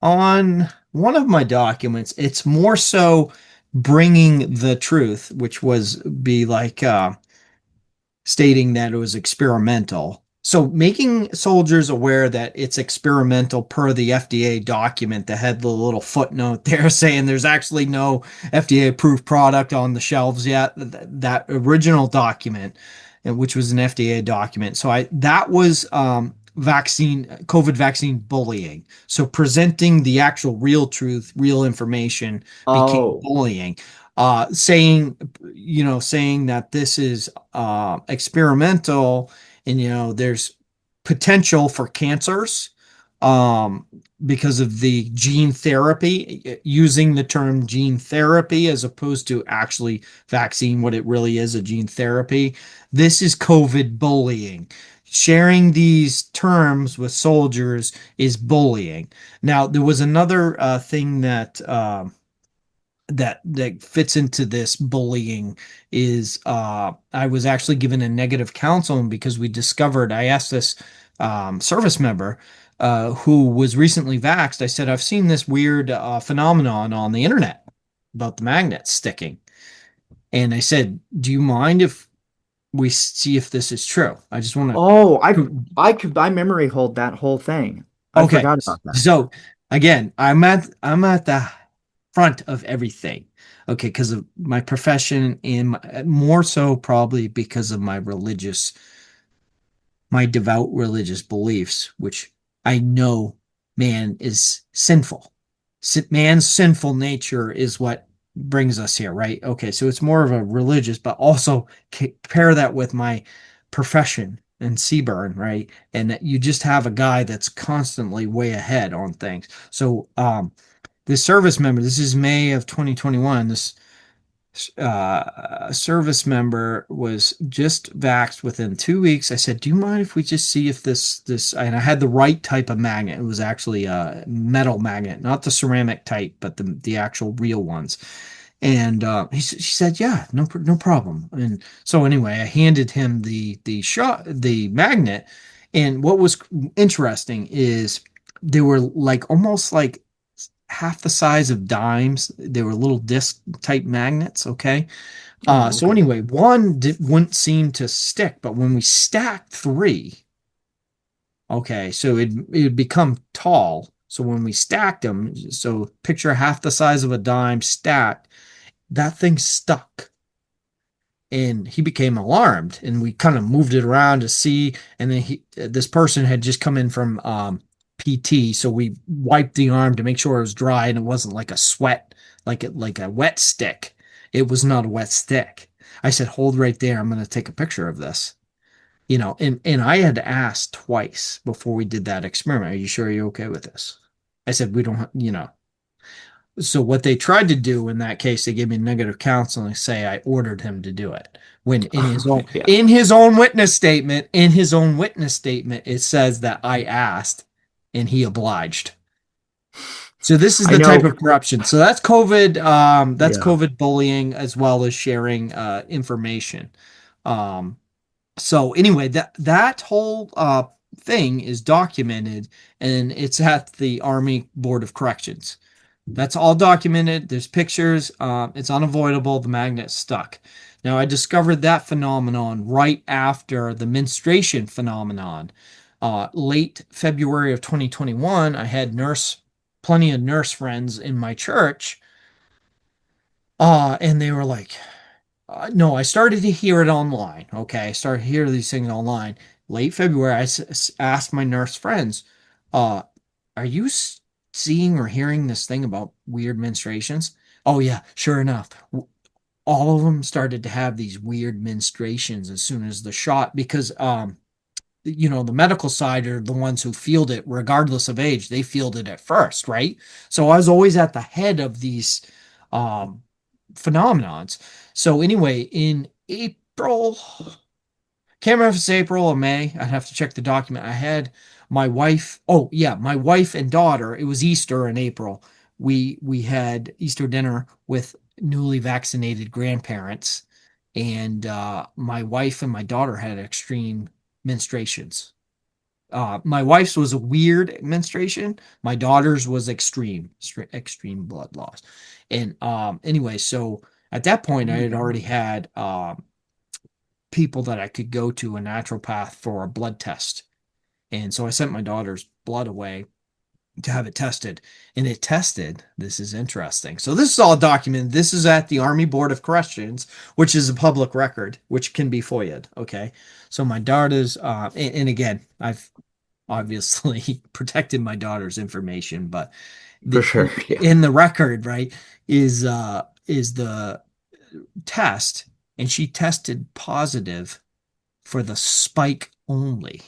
on one of my documents, it's more so bringing the truth, which was be like stating that it was experimental. So making soldiers aware that it's experimental per the FDA document that had the little footnote there saying there's actually no FDA approved product on the shelves yet. That original document, which was an FDA document. So that was COVID vaccine bullying. So presenting the actual real truth, real information became Oh, bullying. Saying that this is experimental and there's potential for cancers um, because of the gene therapy, using the term gene therapy as opposed to actually vaccine, what it really is, a gene therapy. This is COVID bullying. Sharing these terms with soldiers is bullying. Now, there was another thing that fits into this bullying is I was actually given a negative counseling because we discovered, I asked this service member who was recently vaxxed. I said, I've seen this weird phenomenon on the internet about the magnets sticking. And I said, do you mind if we see if this is true? I just want oh, to. I memory hold that whole thing. I Okay. forgot about that. So again, I'm at the front of everything. Okay, because of my profession and more so probably because of my devout religious beliefs, which I know man is sinful. Man's sinful nature is what brings us here, right? Okay, so it's more of a religious, but also pair that with my profession and CBRN, right? And that you just have a guy that's constantly way ahead on things. So, this service member, this is May of 2021. A service member was just vaxxed within 2 weeks. I said, "Do you mind if we just see if this?" And I had the right type of magnet. It was actually a metal magnet, not the ceramic type, but the actual real ones. And she said, "Yeah, no problem." And so anyway, I handed him the magnet. And what was interesting is they were like almost like half the size of dimes. They were little disc type magnets. Okay. Oh, So okay. anyway, wouldn't seem to stick, but when we stacked three, okay, so it'd become tall. So when we stacked them, so picture half the size of a dime stacked, that thing stuck. And he became alarmed, and we kind of moved it around to see. And then this person had just come in from PT, so we wiped the arm to make sure it was dry and it wasn't like a sweat, like a wet stick. It was not a wet stick. I said, "Hold right there, I'm going to take a picture of this." And I had asked twice before we did that experiment, "Are you sure you're okay with this?" I said, "We don't. So what they tried to do in that case, they gave me negative counseling, say I ordered him to do it. When Yeah. in his own witness statement, it says that I asked and he obliged. So this is I the type know. of corruption. So that's COVID. That's Yeah. COVID bullying as well as sharing information. Um, so anyway, that whole thing is documented, and it's at the Army Board of Corrections. That's all documented. There's pictures. It's unavoidable. The magnet stuck. Now, I discovered that phenomenon right after the menstruation phenomenon. Late February of 2021, I had plenty of nurse friends in my church, and they were like, no, I started to hear it online. Okay, I started to hear these things online. Late February, asked my nurse friends, uh, "Are you seeing or hearing this thing about weird menstruations?" Oh yeah, sure enough, all of them started to have these weird menstruations as soon as the shot, because the medical side are the ones who field it regardless of age. They field it at first, right? So I was always at the head of these um phenomenons. So anyway, in April, can't remember if it's April or May. I'd have to check the document. I had my wife. Oh yeah, my wife and daughter. It was Easter in April. We had Easter dinner with newly vaccinated grandparents, and my wife and my daughter had extreme menstruations. My wife's was a weird menstruation. My daughter's was extreme blood loss. And anyway, so at that point, Oh I my had already gosh. had people that I could go to a naturopath for a blood test. And so I sent my daughter's blood away to have it tested. And it tested. This is interesting. So this is all documented. This is at the Army Board of Corrections, which is a public record, which can be FOIA'd. Okay. So my daughter's, and again, I've obviously protected my daughter's information, but For the sure. Yeah. in the record, right, is the test, and she tested positive for the spike only,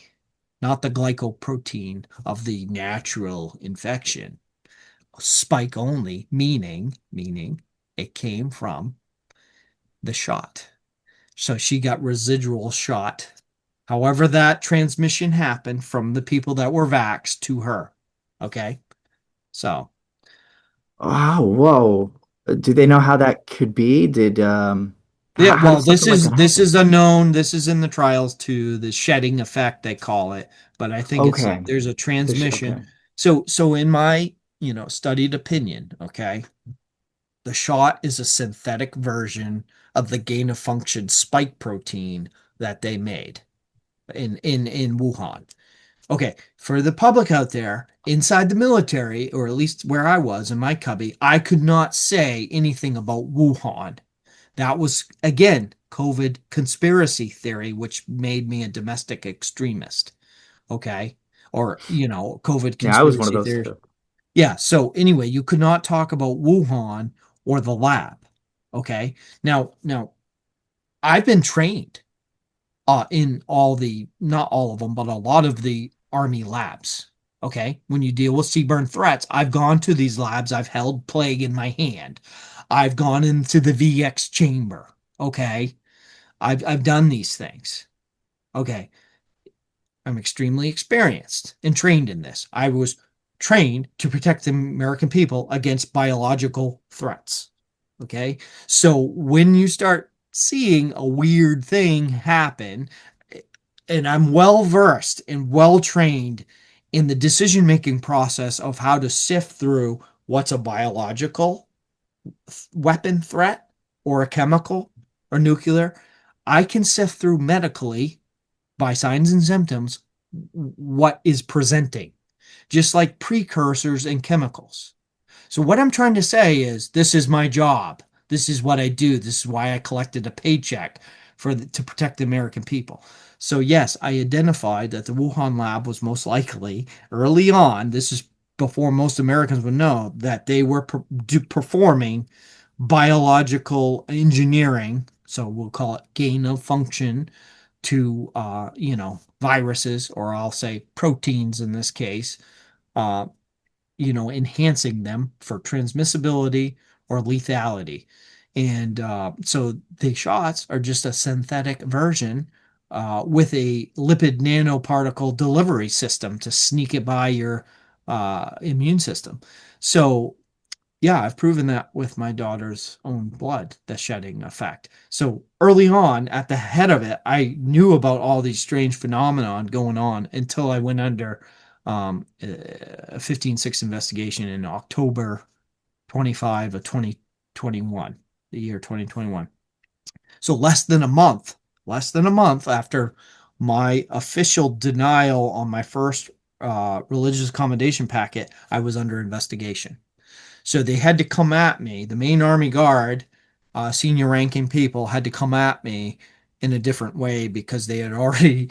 not the glycoprotein of the natural infection. Spike only, meaning it came from the shot. So she got residual shot. However, that transmission happened from the people that were vaxxed to her. Okay. So, Wow. Whoa. Do they know how that could be? yeah, How well, does something like that this happen? is unknown. This is in the trials too, the shedding effect they call it, but I think Okay. there's a Okay. transmission. So in my, studied opinion, okay, the shot is a synthetic version of the gain of function spike protein that they made in Wuhan. Okay, for the public out there, inside the military, or at least where I was in my cubby, I could not say anything about Wuhan. That was, again, COVID conspiracy theory, which made me a domestic extremist. Okay. Or, COVID Yeah, I was one of conspiracy those theory. too. Yeah. So anyway, you could not talk about Wuhan or the lab. Okay. Now I've been trained in not all of them, but a lot of the Army labs. Okay. When you deal with CBRN threats, I've gone to these labs, I've held plague in my hand. I've gone into the VX chamber. Okay. I've done these things. Okay. I'm extremely experienced and trained in this. I was trained to protect the American people against biological threats. Okay. So when you start seeing a weird thing happen, and I'm well versed and well trained in the decision making process of how to sift through what's a biological weapon threat or a chemical or nuclear, I can sift through medically by signs and symptoms what is presenting, just like precursors and chemicals. So, what I'm trying to say is this is my job. This is what I do. This is why I collected a paycheck to protect the American people. So, yes, I identified that the Wuhan lab was most likely early on. This is before most Americans would know that they were performing biological engineering. So, we'll call it gain of function to viruses, or I'll say proteins in this case, uh, enhancing them for transmissibility or lethality. And so the shots are just a synthetic version with a lipid nanoparticle delivery system to sneak it by your immune system. So yeah, I've proven that with my daughter's own blood, the shedding effect. So early on, at the head of it, I knew about all these strange phenomenon going on until I went under a 15-6 investigation in October 25 of 2021, the year 2021. So less than a month after my official denial on my first religious accommodation packet, I was under investigation. So they had to come at me. The main Army Guard, senior ranking people, had to come at me in a different way because they had already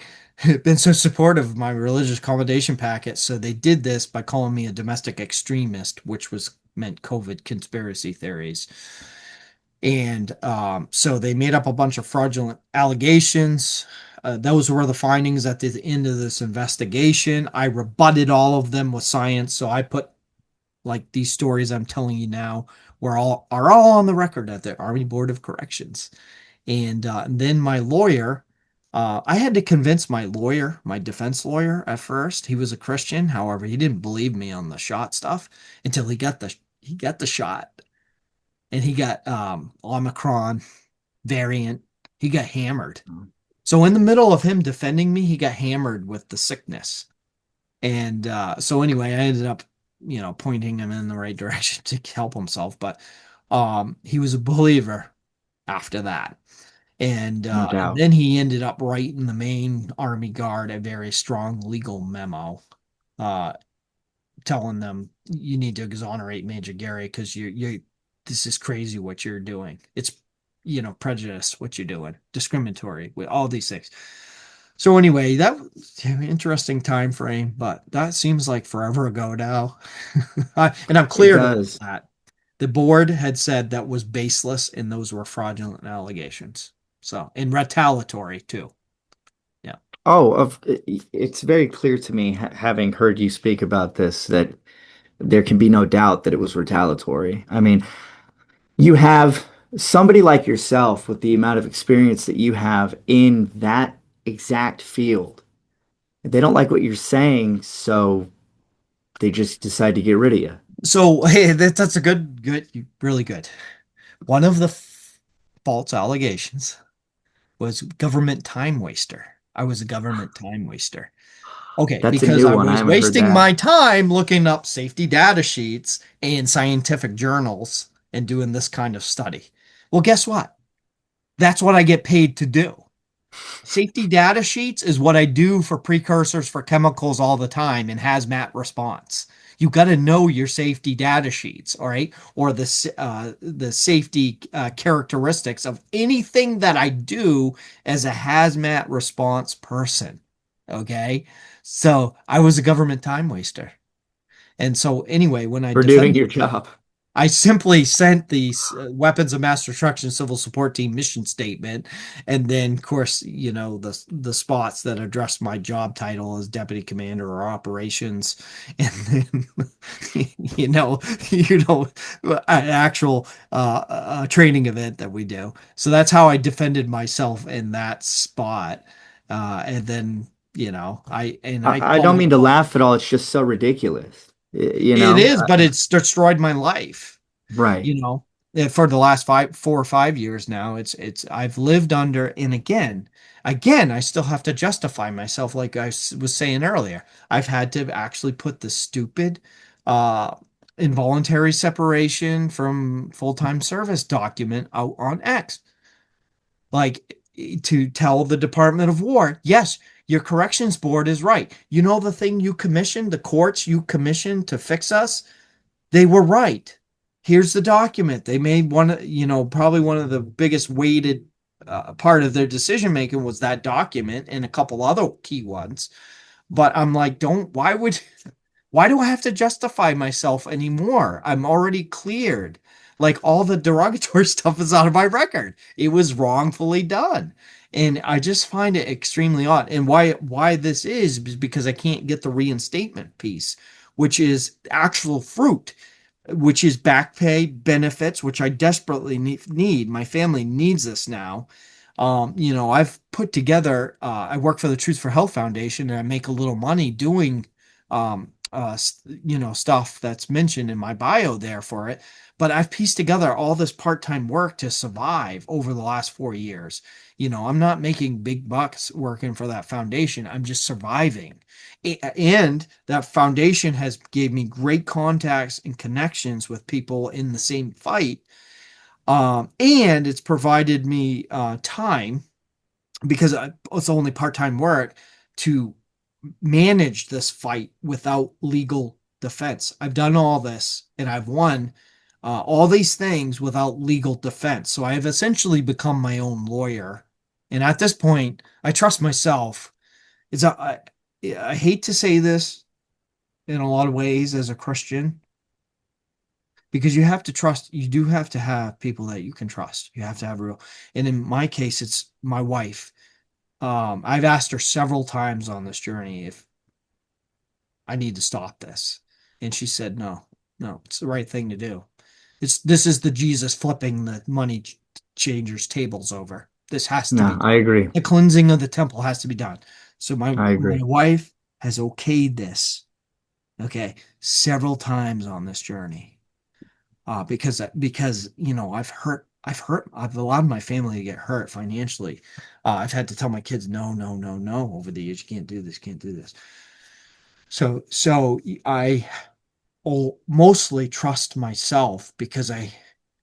been so supportive of my religious accommodation packet. So they did this by calling me a domestic extremist, which was meant COVID conspiracy theories. And so they made up a bunch of fraudulent allegations. Those were the findings at the end of this investigation. I rebutted all of them with science. So I put like these stories I'm telling you now are all on the record at the Army Board of Corrections. And then my lawyer, I had to convince my lawyer, my defense lawyer at first. He was a Christian, however, he didn't believe me on the shot stuff until he got the shot, and he got Omicron variant. He got hammered. So in the middle of him defending me, he got hammered with the sickness. And so anyway, I ended up, pointing him in the right direction to help himself. But he was a believer after that. No And doubt. then he ended up writing the main Army Guard a very strong legal memo, uh, telling them you need to exonerate Major Gary because you this is crazy what you're doing. It's prejudice what you're doing, discriminatory with all these things. So anyway, that was an interesting time frame, but that seems like forever ago now. And I'm It cleared of does. that. The board had said that was baseless and those were fraudulent allegations. So, and retaliatory too. Yeah. Oh, it's very clear to me, having heard you speak about this, that there can be no doubt that it was retaliatory. I mean, you have somebody like yourself with the amount of experience that you have in that exact field. They don't like what you're saying, so they just decide to get rid of you. So, hey, that's a good, really good. One of the false allegations was government time waster. I was a government time waster. Okay, That's a because new I one. I was haven't heard wasting that. my time looking up safety data sheets and scientific journals and doing this kind of study. Well, guess what? That's what I get paid to do. Safety data sheets is what I do for precursors for chemicals all the time in hazmat response. You got to know your safety data sheets, all right, or the safety characteristics of anything that I do as a hazmat response person. Okay, so I was a government time waster, and so anyway, when I For doing defended your job. I simply sent the weapons of mass destruction civil support team mission statement, and then, of course, the spots that address my job title as deputy commander or operations, and then you know, an actual training event that we do. So that's how I defended myself in that spot, and then I I don't called mean to laugh at all. It's just so ridiculous. You it know? is, but it's destroyed my life. Right. you know for the last 4 or 5 years now. It's I've lived under, and again I still have to justify myself, like was saying earlier. I've had to actually put the stupid uh involuntary separation from full-time service document out on X, like, to tell the Department of War, yes, your corrections board is right. The thing you commissioned, the courts you commissioned to fix us, they were right. Here's the document. They made probably one of the biggest weighted part of their decision making was that document and a couple other key ones. But I'm like, why do I have to justify myself anymore? I'm already cleared. Like, all the derogatory stuff is out of my record. It was wrongfully done. And I just find it extremely odd. And why this is because I can't get the reinstatement piece, which is actual fruit, which is back pay benefits, which I desperately need. My family needs this now. I've put together, I work for the Truth for Health Foundation, and I make a little money doing, stuff that's mentioned in my bio there for it. But I've pieced together all this part-time work to survive over the last 4 years. I'm not making big bucks working for that foundation. I'm just surviving. And that foundation has gave me great contacts and connections with people in the same fight. And it's provided me time, because it's only part-time work, to manage this fight without legal defense. I've done all this and I've won all these things without legal defense. So I have essentially become my own lawyer. And at this point, I trust myself. I hate to say this in a lot of ways as a Christian, because you do have to have people that you can trust. You have to have real, and in my case, it's my wife. I've asked her several times on this journey if I need to stop this. And she said, no, no, it's the right thing to do. This is the Jesus flipping the money changers tables over. This has to No, be I done. agree. The cleansing of the temple has to be done. So I my agree. wife has okayed this, okay, several times on this journey. Because I've allowed my family to get hurt financially. I've had to tell my kids no, no, no, no over the years. You can't do this, can't do this. So I mostly trust myself, because I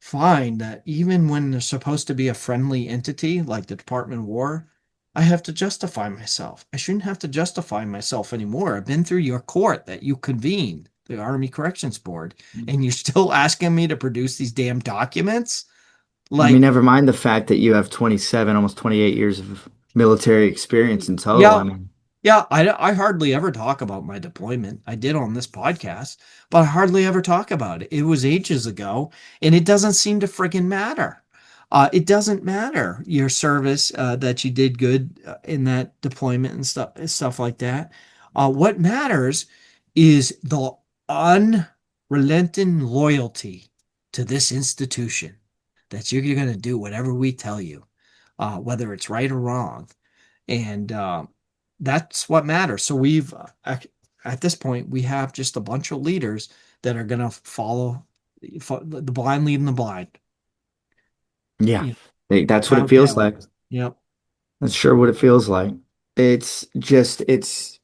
find that even when there's supposed to be a friendly entity like the Department of War, I have to justify myself. I shouldn't have to justify myself anymore. I've been through your court that you convened, the Army Corrections Board, and you're still asking me to produce these damn documents? I mean, Like, never mind the fact that you have 27, almost 28 years of military experience in total. yeah, I mean, yeah, I hardly ever talk about my deployment. I did on this podcast, but I hardly ever talk about it. It was ages ago, and it doesn't seem to friggin' matter. It doesn't matter your service, that you did good in that deployment and stuff like that. What matters is the unrelenting loyalty to this institution, that you're going to do whatever we tell you, whether it's right or wrong. And that's what matters. So at this point, we have just a bunch of leaders that are going to follow the blind leading the blind. yeah, You know, that's what it pound feels town. like. Yep. That's sure what it feels like. It's just, it's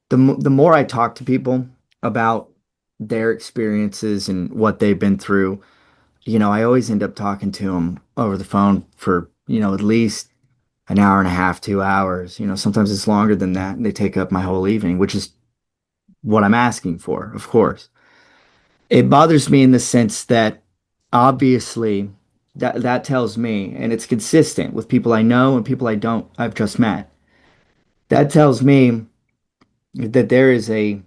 the more I talk to people about their experiences and what they've been through, I always end up talking to them over the phone for, at least an hour and a half, 2 hours. Sometimes it's longer than that, and they take up my whole evening, which is what I'm asking for, of course. It bothers me in the sense that obviously that tells me, and it's consistent with people I know and people I've just met. That tells me that there is a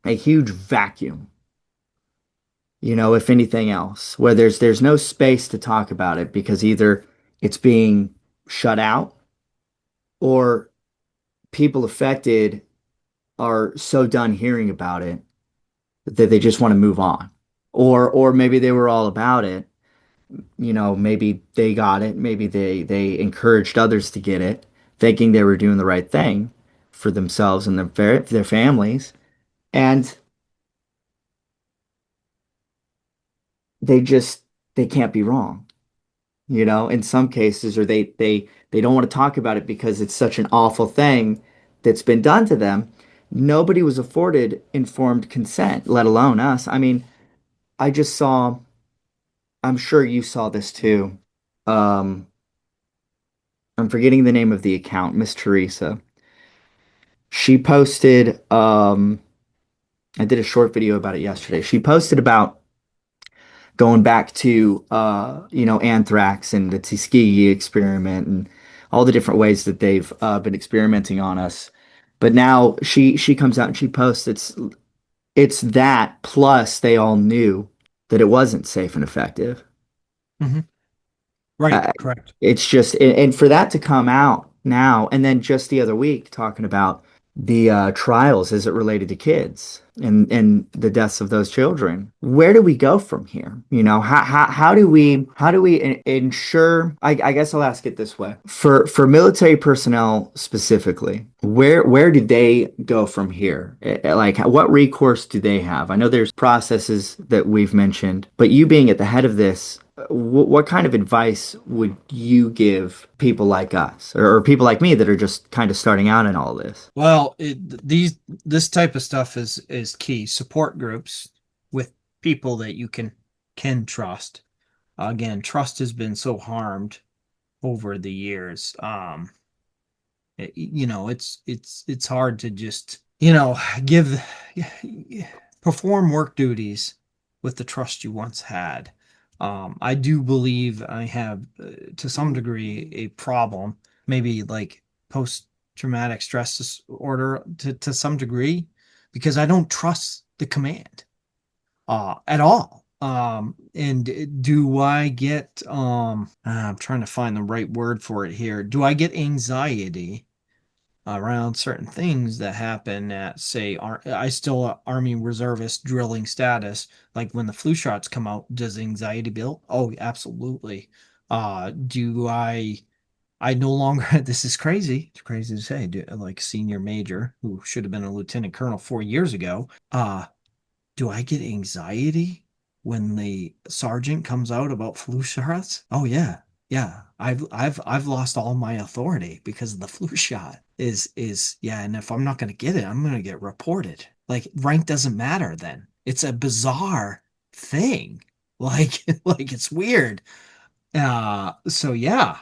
huge vacuum if anything else, where there's no space to talk about it because either it's being shut out or people affected are so done hearing about it that they just want to move on. Or maybe they were all about it. Maybe they got it, maybe they encouraged others to get it, thinking they were doing the right thing for themselves and their families, and they just they can't be wrong, in some cases, or they don't want to talk about it because it's such an awful thing that's been done to them. Nobody was afforded informed consent, let alone us. I mean, I just saw, I'm sure you saw this too. Um, I'm forgetting the name of the account, Miss Teresa. She posted, I did a short video about it yesterday. She posted about going back to, anthrax and the Tuskegee experiment and all the different ways that they've been experimenting on us. But now she comes out and she posts it's that plus they all knew that it wasn't safe and effective. Hmm. Right, Uh, correct. it's just, and for that to come out now, and then just the other week talking about the trials as it related to kids and the deaths of those children. Where do we go from here? How do we ensure? I guess I'll ask it this way: for military personnel specifically, where do they go from here? Like, what recourse do they have? I know there's processes that we've mentioned, but you being at the head of this, what kind of advice would you give people like us or people like me that are just kind of starting out in all this? Well, this type of stuff is key. Support groups with people that you can trust. Again, trust has been so harmed over the years. It's hard to just, give perform work duties with the trust you once had. I do believe I have, to some degree, a problem, maybe like post-traumatic stress disorder to some degree, because I don't trust the command at all. And do I get I'm trying to find the right word for it here. Do I get anxiety around certain things that happen at, say, I still Army reservist drilling status. Like when the flu shots come out, does anxiety build? Oh, absolutely. Do I no longer, this is crazy. It's crazy to say, like senior major who should have been a lieutenant colonel 4 years ago. Do I get anxiety when the sergeant comes out about flu shots? Oh yeah. Yeah. I've lost all my authority because of the flu shot. Is yeah, and if I'm not gonna get it, I'm gonna get reported. Like rank doesn't matter then. It's a bizarre thing. Like like it's weird. So yeah,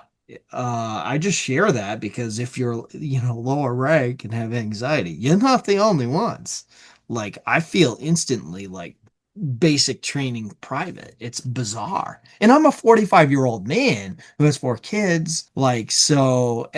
I just share that because if you're, lower rank and have anxiety, you're not the only ones. Like I feel instantly like basic training private. It's bizarre. And I'm a 45-year-old man who has 4 kids. Like, so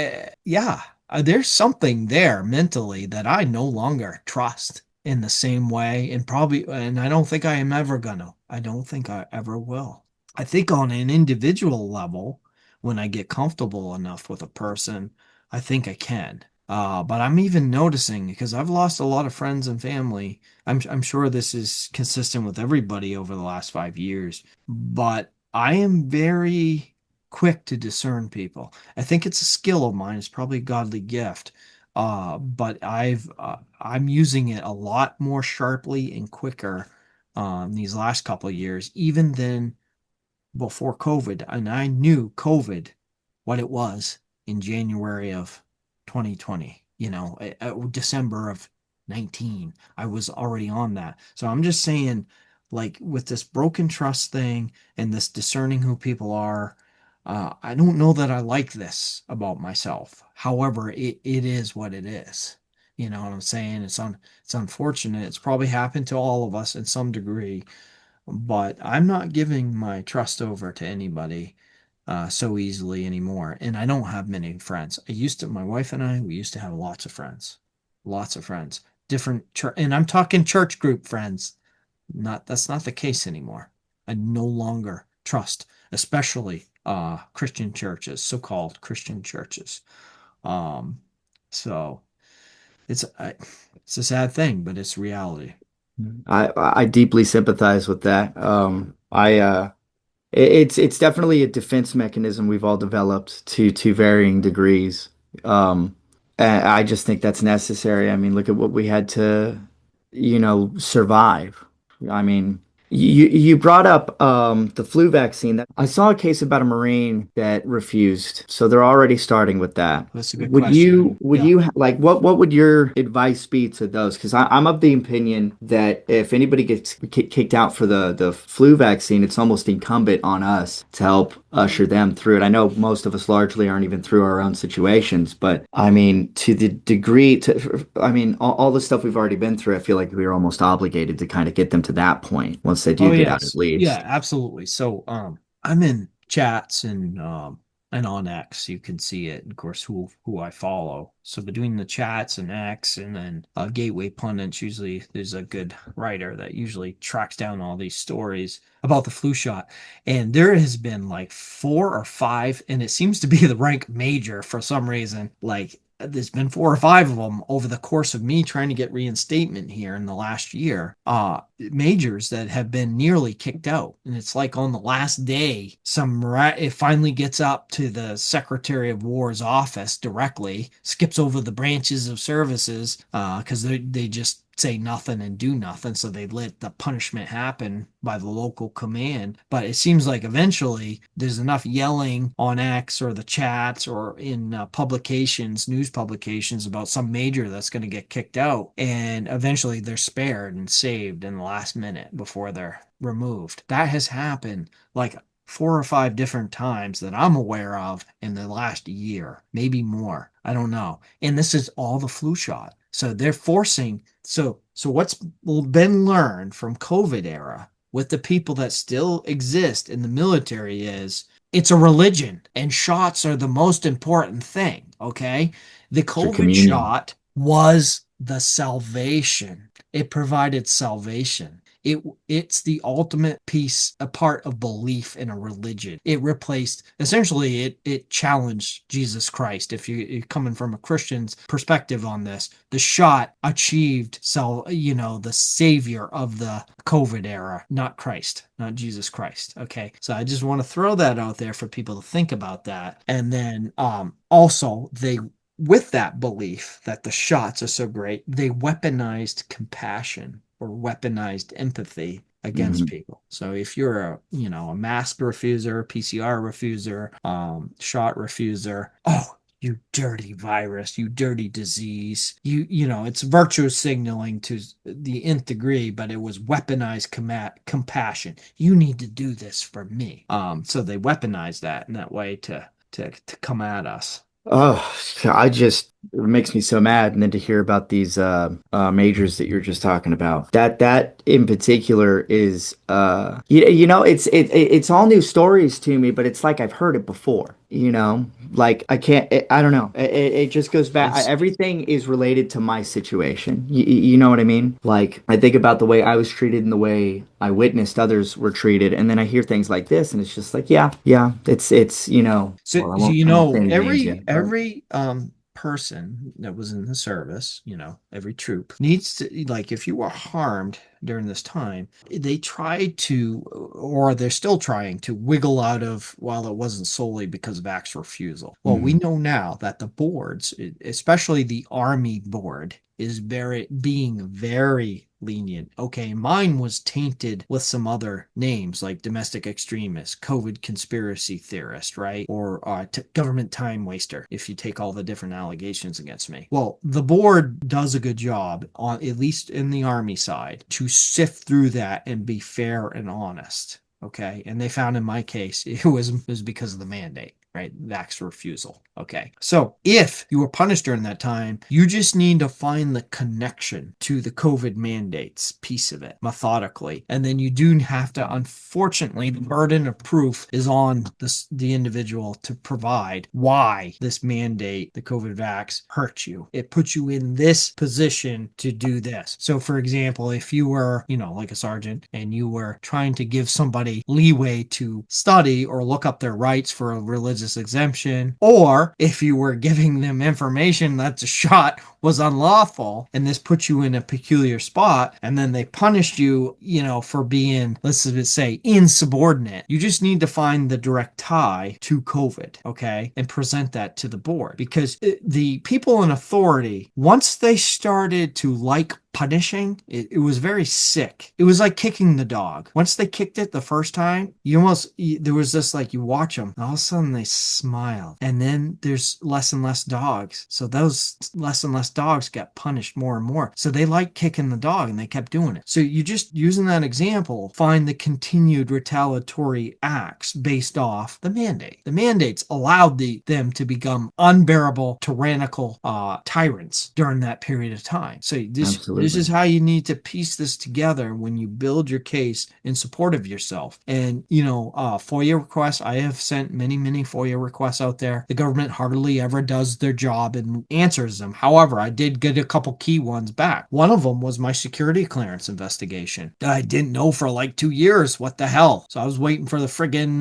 yeah, there's something there mentally that I no longer trust in the same way. And I don't think I am ever gonna. I don't think I ever will. I think on an individual level, when I get comfortable enough with a person, I think I can. But I'm even noticing because I've lost a lot of friends and family. I'm sure this is consistent with everybody over the last 5 years, but I am very quick to discern people. I think it's a skill of mine. It's probably a godly gift. But I'm using it a lot more sharply and quicker these last couple of years, even than before COVID, and I knew COVID, what it was in January of 2020, December of 19. I was already on that. So I'm just saying, like, with this broken trust thing and this discerning who people are, I don't know that I like this about myself. However, it is what it is. You know what I'm saying? It's unfortunate. It's probably happened to all of us in some degree, but I'm not giving my trust over to anybody so easily anymore. And I don't have many friends. My wife and I, we used to have lots of friends, lots of friends, and I'm talking church group friends. Not That's not the case anymore. I no longer trust, especially Christian churches, so-called Christian churches. Um, so it's a sad thing, but it's reality. I deeply sympathize with that. It's definitely a defense mechanism we've all developed to varying degrees. And I just think that's necessary. I mean, look at what we had to, survive. I mean, you brought up the flu vaccine. That I saw a case about a Marine that refused, so they're already starting with that. That's a good Would question. you would Yeah. you like what would your advice be to those? Because I'm of the opinion that if anybody gets kicked out for the flu vaccine, it's almost incumbent on us to help usher them through it. I know most of us largely aren't even through our own situations, but I mean, to the degree I mean, all the stuff we've already been through, I feel like we are almost obligated to kind of get them to that point once they Oh do get out at yes. Yeah, least. absolutely. So I'm in chats and on X, you can see it, of course, who I follow. So between the chats and X and then Gateway Pundits, usually there's a good writer that usually tracks down all these stories about the flu shot. And there has been like four or five, and it seems to be the rank major for some reason. Like there's been four or five of them over the course of me trying to get reinstatement here in the last year. Majors that have been nearly kicked out. And it's like on the last day, it finally gets up to the Secretary of War's office directly, skips over the branches of services, because they just say nothing and do nothing. So they let the punishment happen by the local command. But it seems like eventually there's enough yelling on X or the chats or in publications, news publications about some major that's going to get kicked out. And eventually they're spared and saved in the last minute before they're removed. That has happened like four or five different times that I'm aware of in the last year, maybe more. I don't know. And this is all the flu shot. So they're forcing. So what's been learned from COVID era with the people that still exist in the military is it's a religion and shots are the most important thing. Okay. The Through COVID communion. shot was the salvation. It provided salvation. It's the ultimate piece, a part of belief in a religion. It replaced essentially it challenged Jesus Christ. If you're coming from a Christian's perspective on this, the shot achieved the savior of the COVID era, not Christ, not Jesus Christ. Okay. So I just want to throw that out there for people to think about that. And then also they with that belief that the shots are so great, they weaponized compassion or weaponized empathy against Mhm. people. So if you're a mask refuser, PCR refuser, shot refuser, oh, you dirty virus, you dirty disease. It's virtue signaling to the nth degree, but it was weaponized compassion. You need to do this for me. So they weaponized that in that way to come at us. Oh, it makes me so mad. And then to hear about these majors that you're just talking about, that in particular is it's all new stories to me, but it's like I've heard it before. Like I don't know. It just goes back. It's Everything is related to my situation. You know what I mean? Like I think about the way I was treated and the way I witnessed others were treated, and then I hear things like this, and it's just like, yeah, yeah, it's So, well, you I won't say know, any names every yet, but. every person that was in the service, every troop needs to like if you were harmed during this time, they tried to or they're still trying to wiggle out of while it wasn't solely because of Act's refusal. Well, we Mhm. know now that the boards, especially the Army board, is being very lenient. Okay, mine was tainted with some other names like domestic extremist, COVID conspiracy theorist, right? Or government time waster, if you take all the different allegations against me. Well, the board does a good job, on at least in the Army side, to sift through that and be fair and honest. Okay. And they found in my case it was because of the mandate. right? Vax refusal. Okay. So if you were punished during that time, you just need to find the connection to the COVID mandates piece of it methodically. And then you do have to, unfortunately, the burden of proof is on the individual to provide why this mandate, the COVID vax, hurt you. It puts you in this position to do this. So, for example, if you were, like a sergeant and you were trying to give somebody leeway to study or look up their rights for a religious exemption, or if you were giving them information that the shot was unlawful and this puts you in a peculiar spot, and then they punished you, for being, let's just say, insubordinate, you just need to find the direct tie to COVID, okay, and present that to the board. Because the people in authority, once they started to punishing, it was very sick. It was like kicking the dog. Once they kicked it the first time, there was this, like, you watch them, all of a sudden they smile, and then there's less and less dogs. So those less and less dogs got punished more and more. So they like kicking the dog and they kept doing it. So you just, using that example, find the continued retaliatory acts based off the mandate. The mandates allowed them to become unbearable, tyrannical tyrants during that period of time. So this is Absolutely. how you need to piece this together when you build your case in support of yourself. And, FOIA requests, I have sent many, many FOIA requests out there. The government hardly ever does their job and answers them. However, I did get a couple key ones back. One of them was my security clearance investigation that I didn't know for like 2 years. What the hell? So I was waiting for the friggin',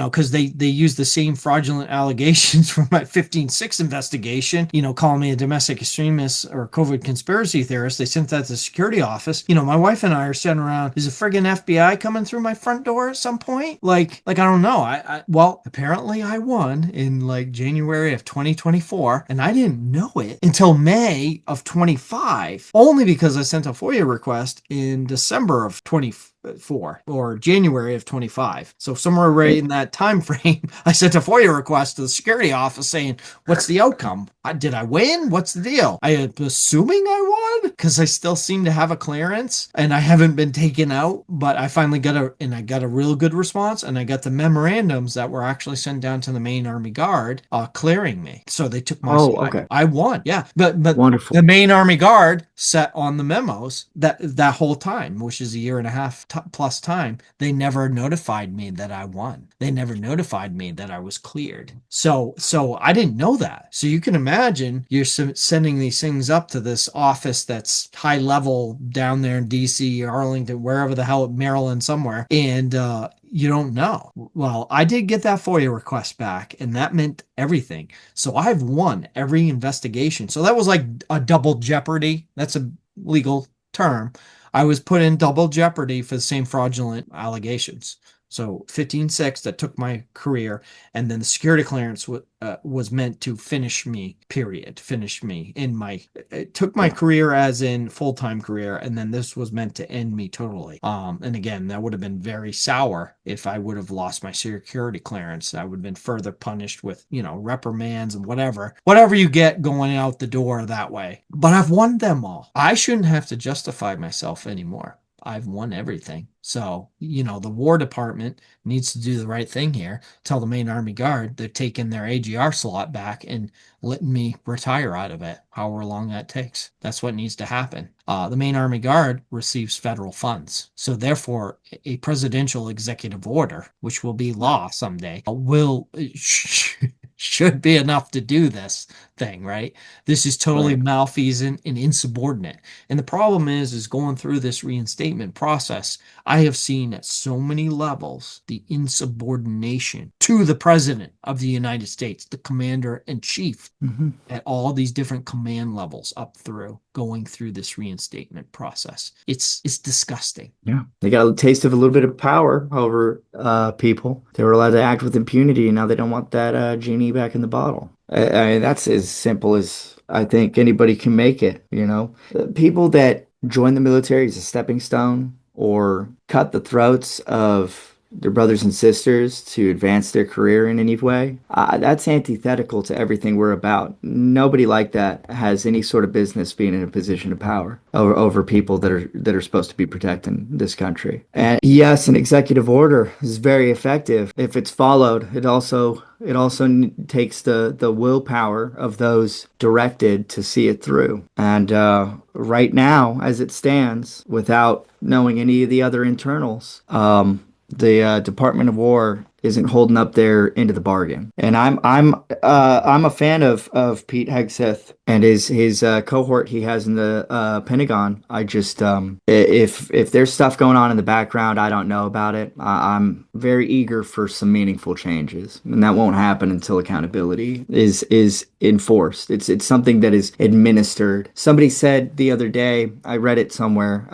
because they used the same fraudulent allegations from my 15-6 investigation, calling me a domestic extremist or COVID conspiracy theorist. They sent that to the security office. My wife and I are sitting around, is a friggin' FBI coming through my front door at some point? Like I don't know. Well, apparently I won in like January of 2024, and I didn't know it until May of 25, only because I sent a FOIA request in December of 24 or January of 25. So somewhere right It, in that time frame, I sent a FOIA request to the security office saying, "What's the outcome? Did I win? What's the deal?" I am assuming I won because I still seem to have a clearance and I haven't been taken out. But I finally got a real good response, and I got the memorandums that were actually sent down to the Maine Army Guard, clearing me. So they took my oh, side. okay. I won, yeah. But the Wonderful. Maine Army Guard set on the memos that whole time, which is a year and a half plus time. They never notified me that I won. They never notified me that I was cleared. So I didn't know that. So you can imagine you're sending these things up to this office that's high level down there in DC, Arlington, wherever the hell, Maryland somewhere, and you don't know. Well, I did get that FOIA request back, and that meant everything. So I've won every investigation. So that was like a double jeopardy. That's a legal term. I was put in double jeopardy for the same fraudulent allegations. So 15-6 that took my career, and then the security clearance was meant to finish me, period. Finish me in my, it took my Yeah. career as in full-time career, and then this was meant to end me totally. And again, that would have been very sour if I would have lost my security clearance. I would have been further punished with, reprimands and whatever you get going out the door that way. But I've won them all. I shouldn't have to justify myself anymore. I've won everything. So, the War Department needs to do the right thing here. Tell the Maine Army Guard they're taking their AGR slot back and letting me retire out of it, however long that takes. That's what needs to happen. The Maine Army Guard receives federal funds. So, therefore, a presidential executive order, which will be law someday, should be enough to do this thing, right? This is totally Right. malfeasant and insubordinate. And the problem is going through this reinstatement process, I have seen at so many levels the insubordination to the president of the United States, the commander in chief, Hmm. at all these different command levels up through going through this reinstatement process. It's disgusting. Yeah. They got a taste of a little bit of power over people. They were allowed to act with impunity, and now they don't want that genie back in the bottle. I mean, that's as simple as I think anybody can make it, you know? People that join the military as a stepping stone or cut the throats of their brothers and sisters to advance their career in any way. That's antithetical to everything we're about. Nobody like that has any sort of business being in a position of power over people that are supposed to be protecting this country. And yes, an executive order is very effective if it's followed. It also takes the willpower of those directed to see it through. And right now, as it stands, without knowing any of the other internals, the Department of War isn't holding up their end of the bargain. And I'm a fan of Pete Hegseth and his cohort he has in the Pentagon. I just if there's stuff going on in the background, I don't know about it. I'm very eager for some meaningful changes, and that won't happen until accountability is enforced. It's something that is administered. Somebody said the other day, I read it somewhere.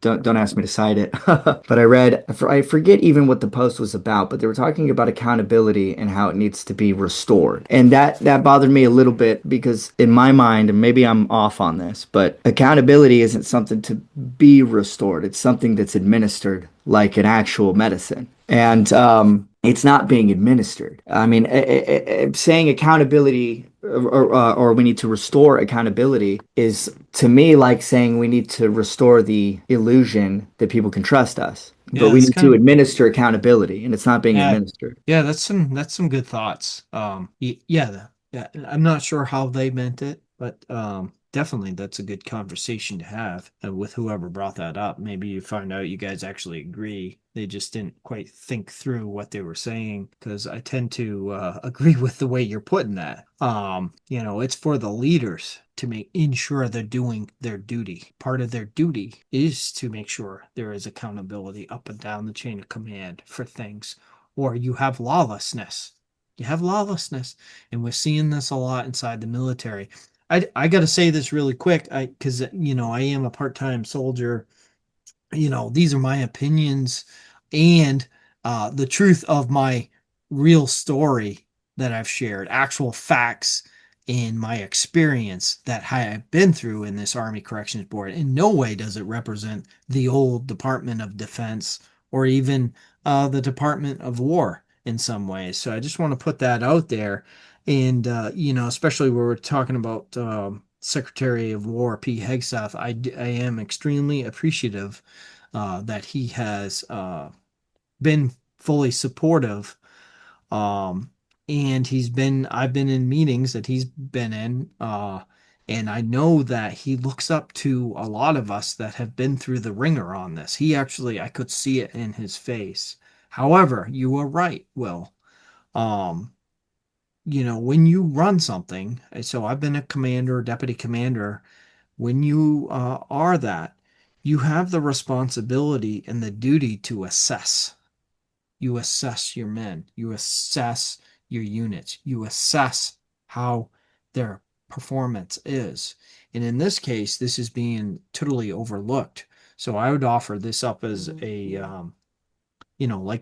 Don't ask me to cite it, but I forget even what the post was about, but they were talking about accountability and how it needs to be restored. And that bothered me a little bit because in my mind, and maybe I'm off on this, but accountability isn't something to be restored. It's something that's administered like an actual medicine. And it's not being administered. I mean, saying accountability or we need to restore accountability is to me like saying we need to restore the illusion that people can trust us. But Yeah, we it's need to kind of administer accountability, and it's not being yeah, administered. yeah. That's some good thoughts. Yeah, yeah. I'm not sure how they meant it, but definitely that's a good conversation to have with whoever brought that up. Maybe you find out you guys actually agree. They just didn't quite think through what they were saying because I tend to agree with the way you're putting that. It's for the leaders to make ensure they're doing their duty. Part of their duty is to make sure there is accountability up and down the chain of command for things, or you have lawlessness. You have lawlessness, and we're seeing this a lot inside the military. I got to say this really quick, because I am a part-time soldier. These are my opinions and the truth of my real story that I've shared, actual facts and my experience that I've been through in this Army Corrections Board. In no way does it represent the old Department of Defense or even the Department of War in some ways. So I just want to put that out there. And, especially where we're talking about Secretary of War Pete Hegseth, I am extremely appreciative that he has been fully supportive. Um, and I've been in meetings that he's been in, and I know that he looks up to a lot of us that have been through the ringer on this. I could see it in his face. However, you are right, Will. Um, when you run something, so I've been a commander, deputy commander, when you are that, you have the responsibility and the duty to assess. You assess your men, you assess your units, you assess how their performance is. And in this case, this is being totally overlooked. So I would offer this up as like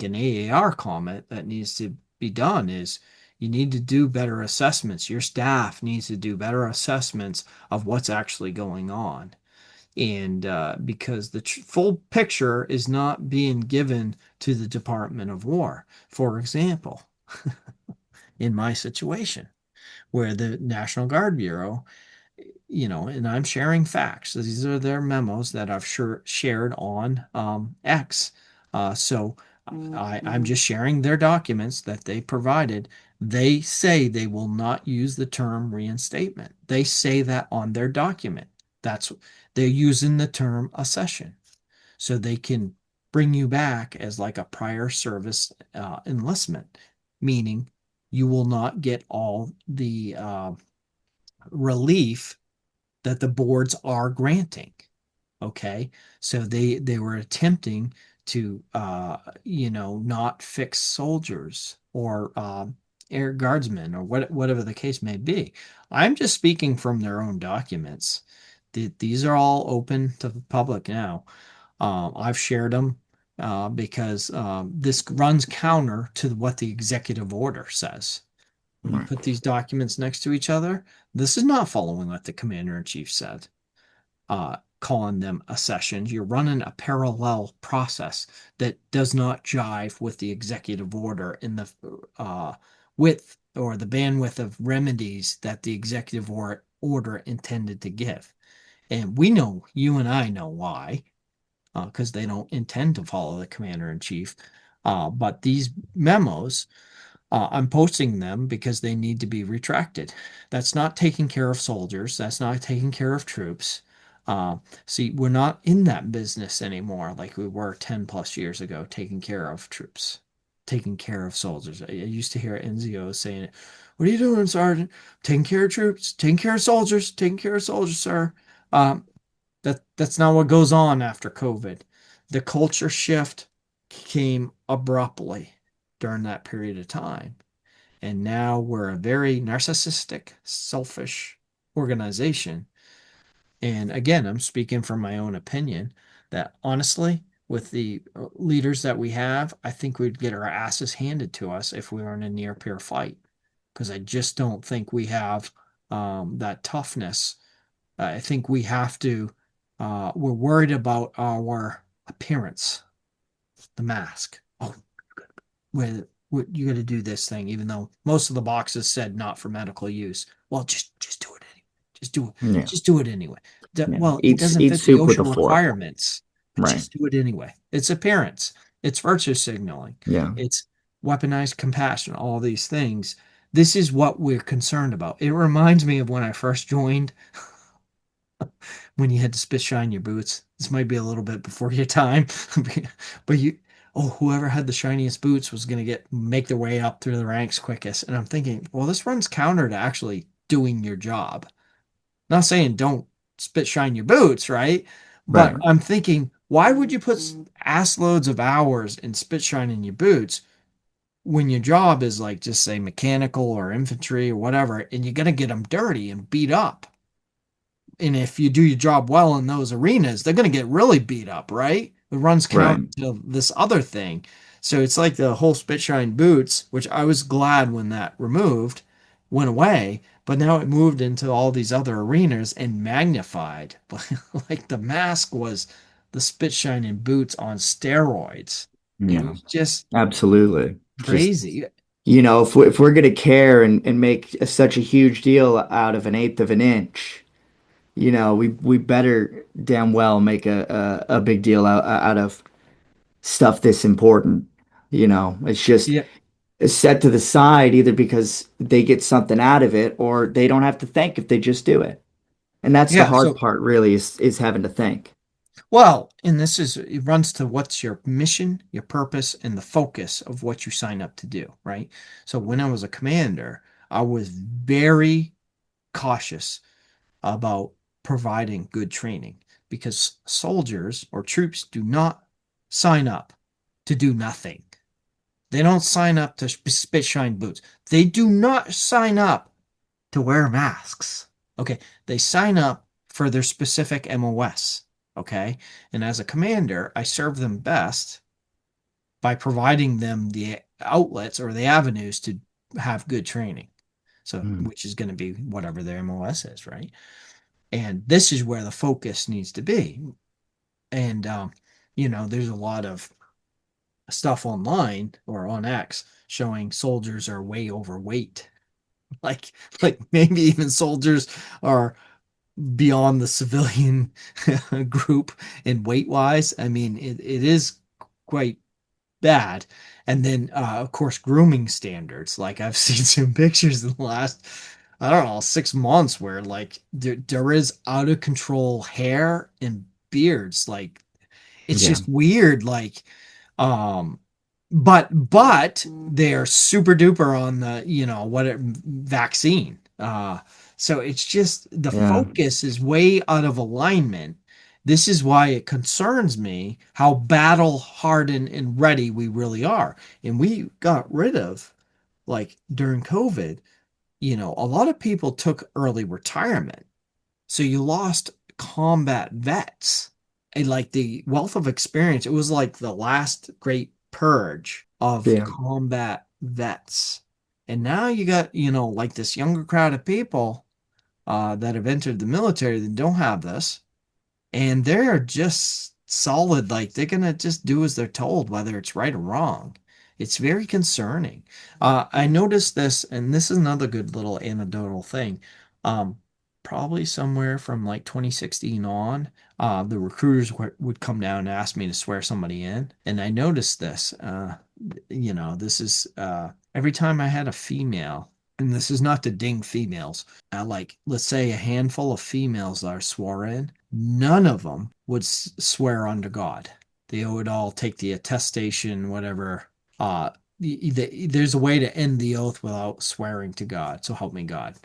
an AAR comment that needs to be done is you need to do better assessments. Your staff needs to do better assessments of what's actually going on. And because the full picture is not being given to the Department of War. For example, in my situation, where the National Guard Bureau, and I'm sharing facts. These are their memos that I've shared on X. So I'm just sharing their documents that they provided. They say they will not use the term reinstatement. They say that on their document. That's they're using the term accession. So they can bring you back as like a prior service enlistment, meaning you will not get all the relief that the boards are granting. Okay, so they were attempting to not fix soldiers or air guardsmen or whatever the case may be. I'm just speaking from their own documents. These are all open to the public now. I've shared them because this runs counter to what the executive order says. When you Right. put these documents next to each other, this is not following what the commander in chief said. calling them accessions. You're running a parallel process that does not jive with the executive order in the width or the bandwidth of remedies that the executive order intended to give. And we know, you and I know why, because they don't intend to follow the commander in chief. But these memos, I'm posting them because they need to be retracted. That's not taking care of soldiers. That's not taking care of troops. See, we're not in that business anymore like we were 10 plus years ago, taking care of troops, taking care of soldiers. I used to hear NZOs saying it. What are you doing, Sergeant? Taking care of troops, taking care of soldiers, taking care of soldiers, sir. Um, that's not what goes on after COVID. The culture shift came abruptly during that period of time. And now we're a very narcissistic, selfish organization. And again, I'm speaking from my own opinion that honestly, with the leaders that we have, I think we'd get our asses handed to us if we were in a near peer fight. Because I just don't think we have that toughness. I think we have to, we're worried about our appearance, the mask. Oh, with what you got to do this thing, even though most of the boxes said not for medical use. Well, just do it anyway. Just do it. Yeah. Just do it anyway. Yeah. Well, it doesn't Eat fit the soup with a OSHA fork. requirements, but Right. just do it anyway. It's appearance. It's virtue signaling. Yeah. It's weaponized compassion. All these things. This is what we're concerned about. It reminds me of when I first joined when you had to spit shine your boots. This might be a little bit before your time, but whoever had the shiniest boots was going to get make their way up through the ranks quickest. And I'm thinking, well, this runs counter to actually doing your job. Not saying don't spit shine your boots, right? But Right. I'm thinking, why would you put ass loads of hours in spit shining your boots when your job is like just say mechanical or infantry or whatever, and you're going to get them dirty and beat up? And if you do your job well in those arenas, they're going to get really beat up, right? It runs counter Right. to this other thing. So it's like the whole spit shine boots, which I was glad when that removed, went away, but now it moved into all these other arenas and magnified. Like the mask was the spit shining boots on steroids. It Yeah. was just Absolutely. Just, crazy. if we're gonna care and make such a huge deal out of an eighth of an inch, we better damn well make a big deal out of stuff this important. It's just Yeah. it's set to the side either because they get something out of it or they don't have to think if they just do it. And that's the Yeah. hard So part, really, is having to think. well, and this is, it runs to what's your mission, your purpose, and the focus of what you sign up to do, right? So when I was a commander, I was very cautious about providing good training because soldiers or troops do not sign up to do nothing. They don't sign up to spit shine boots. They do not sign up to wear masks. Okay, they sign up for their specific MOS. Okay, and as a commander, I serve them best by providing them the outlets or the avenues to have good training. So, Mm. which is going to be whatever their MOS is, right? And this is where the focus needs to be. And, there's a lot of stuff online or on X showing soldiers are way overweight. Like maybe even soldiers are beyond the civilian group in weight wise. I mean, it is quite bad. And then, of course, grooming standards. Like I've seen some pictures in the last, I don't know, 6 months where like there is out of control hair and beards. Like it's Yeah. just weird. Like, um, but they're super duper on the vaccine. So it's just the Yeah. focus is way out of alignment. This is why it concerns me how battle hardened and ready we really are. And we got rid of, like during COVID, a lot of people took early retirement. So you lost combat vets and like the wealth of experience. It was like the last great purge of Yeah. combat vets. And now you got, like this younger crowd of people that have entered the military that don't have this. and they're just solid. Like they're gonna just do as they're told, whether it's right or wrong. It's very concerning. I noticed this, and this is another good little anecdotal thing. Um, Probably somewhere from like 2016 on, the recruiters would come down and ask me to swear somebody in, and I noticed this. This is every time I had a female, and this is not to ding females, like let's say a handful of females that are swore in, none of them would swear unto God. They would all take the attestation, whatever. There's a way to end the oath without swearing to God. So help me God.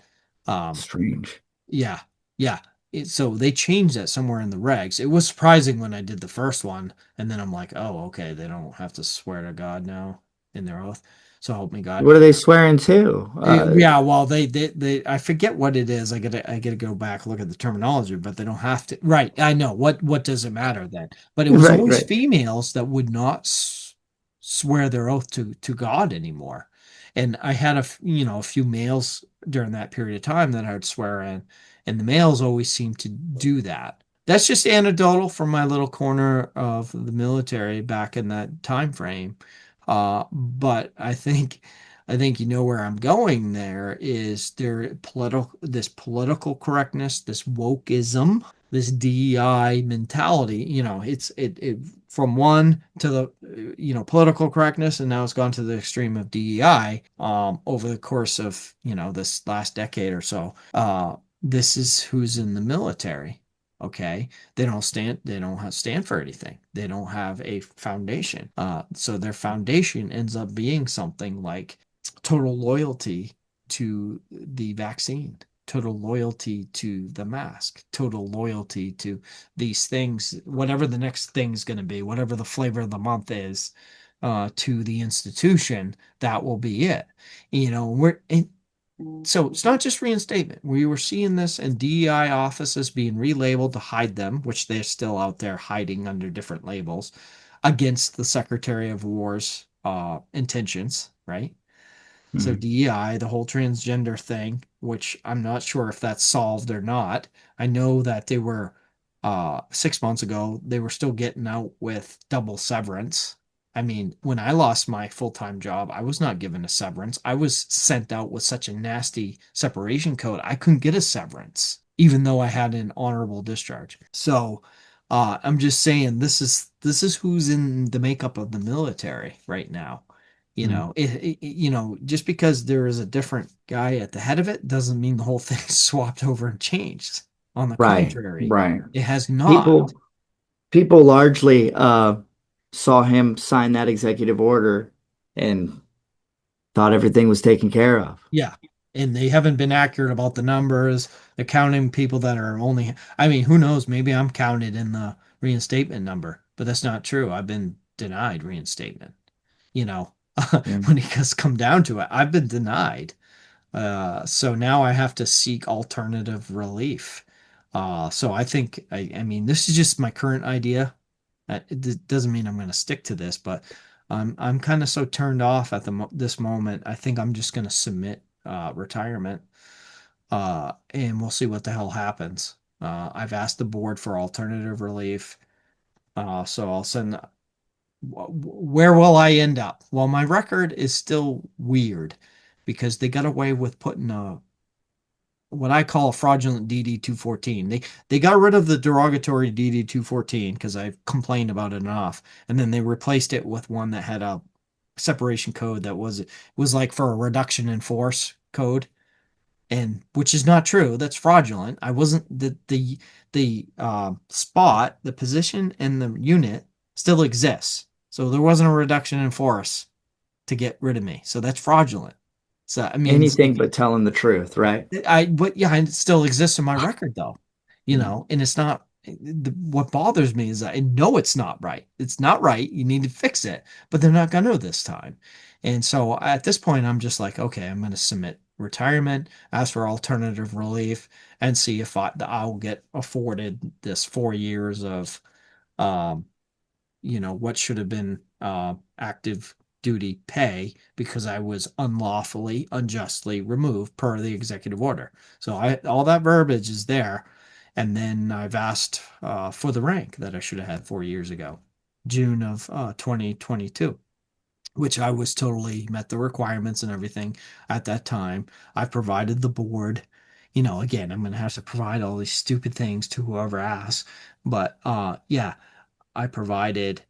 Um, Strange. yeah, yeah. So they changed that somewhere in the regs. It was surprising when I did the first one, and then I'm like, oh, okay, they don't have to swear to God now in their oath. So help me God. What are they swearing to? Yeah, well, I forget what it is. I gotta go back look at the terminology, but they don't have to. Right, I know. What does it matter then? But it was Right, always right. females that would not swear their oath to God anymore. And I had a few males during that period of time that I would swear in, and the males always seemed to do that. That's just anecdotal from my little corner of the military back in that time frame. But I think you know where I'm going there is this political correctness, this wokeism, this DEI mentality, it from one to the political correctness, and now it's gone to the extreme of DEI over the course of this last decade or so. This is who's in the military. Okay, they don't stand for anything. They don't have a foundation. So their foundation ends up being something like total loyalty to the vaccine, total loyalty to the mask, total loyalty to these things, whatever the next thing's going to be, whatever the flavor of the month is, to the institution, that will be it. So it's not just reinstatement. We were seeing this in DEI offices being relabeled to hide them, which they're still out there hiding under different labels against the Secretary of War's intentions, right? So Mhm. DEI, the whole transgender thing, which I'm not sure if that's solved or not. I know that they were 6 months ago, they were still getting out with double severance. I mean, when I lost my full-time job, I was not given a severance. I was sent out with such a nasty separation code, I couldn't get a severance, even though I had an honorable discharge. So I'm just saying this is who's in the makeup of the military right now. Mhm. Just because there is a different guy at the head of it doesn't mean the whole thing swapped over and changed. On the Right, contrary, right. it has not. People largely saw him sign that executive order and thought everything was taken care of. Yeah. And they haven't been accurate about the numbers. They're counting people that are only, I mean, who knows? Maybe I'm counted in the reinstatement number, but that's not true. I've been denied reinstatement. You know, Yeah. when it does come down to it, I've been denied. So now I have to seek alternative relief. So I mean, this is just my current idea. It doesn't mean I'm going to stick to this, but I'm kind of so turned off at this moment. I think I'm just going to submit retirement, and we'll see what the hell happens. I've asked the board for alternative relief, so I'll send. Where will I end up? Well, my record is still weird because they got away with putting a what I call a fraudulent DD 214. They got rid of the derogatory DD 214 because I've complained about it enough, and then they replaced it with one that had a separation code that was like for a reduction in force code, and which is not true. That's fraudulent. I wasn't the spot, the position, and the unit still exists, so there wasn't a reduction in force to get rid of me. So that's fraudulent. So I mean, it's Anything like but telling the truth, right? but yeah, it still exists in my record though, Mm. and it's not. What bothers me is that I know it's not right. It's not right. You need to fix it, but they're not going to this time. And so at this point, I'm just like, okay, I'm going to submit retirement, ask for alternative relief, and see if I'll get afforded this 4 years of um, what should have been active duty pay because I was unlawfully, unjustly removed per the executive order. So all that verbiage is there. And then I've asked for the rank that I should have had 4 years ago, June of 2022, which I was totally met the requirements and everything at that time. I provided the board. Again, I'm going to have to provide all these stupid things to whoever asks. But yeah, I provided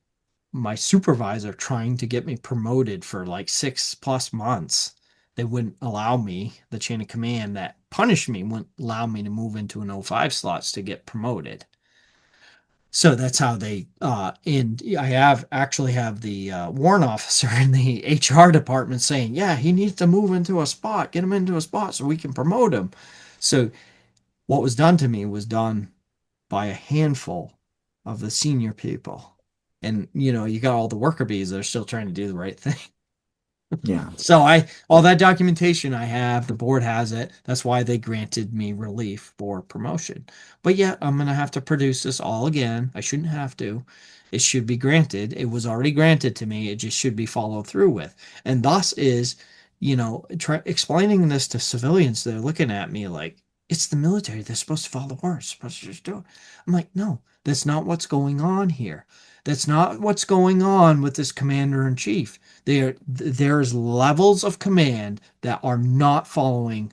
my supervisor trying to get me promoted for like 6+ months. They wouldn't allow me, the chain of command that punished me wouldn't allow me to move into an O5 slots to get promoted. So that's how they and I have actually have the warrant officer in the HR department saying, yeah, he needs to move into a spot, get him into a spot so we can promote him. So what was done to me was done by a handful of the senior people. And you got all the worker bees that are still trying to do the right thing. Yeah. So all that documentation I have, the board has it. That's why they granted me relief for promotion. But yeah, I'm gonna have to produce this all again. I shouldn't have to. It should be granted. It was already granted to me. It just should be followed through with. And thus is, explaining this to civilians, they're looking at me like it's the military. They're supposed to follow the orders. Supposed to just do it. I'm like, no, that's not what's going on here. That's not what's going on with this commander in chief. There's levels of command that are not following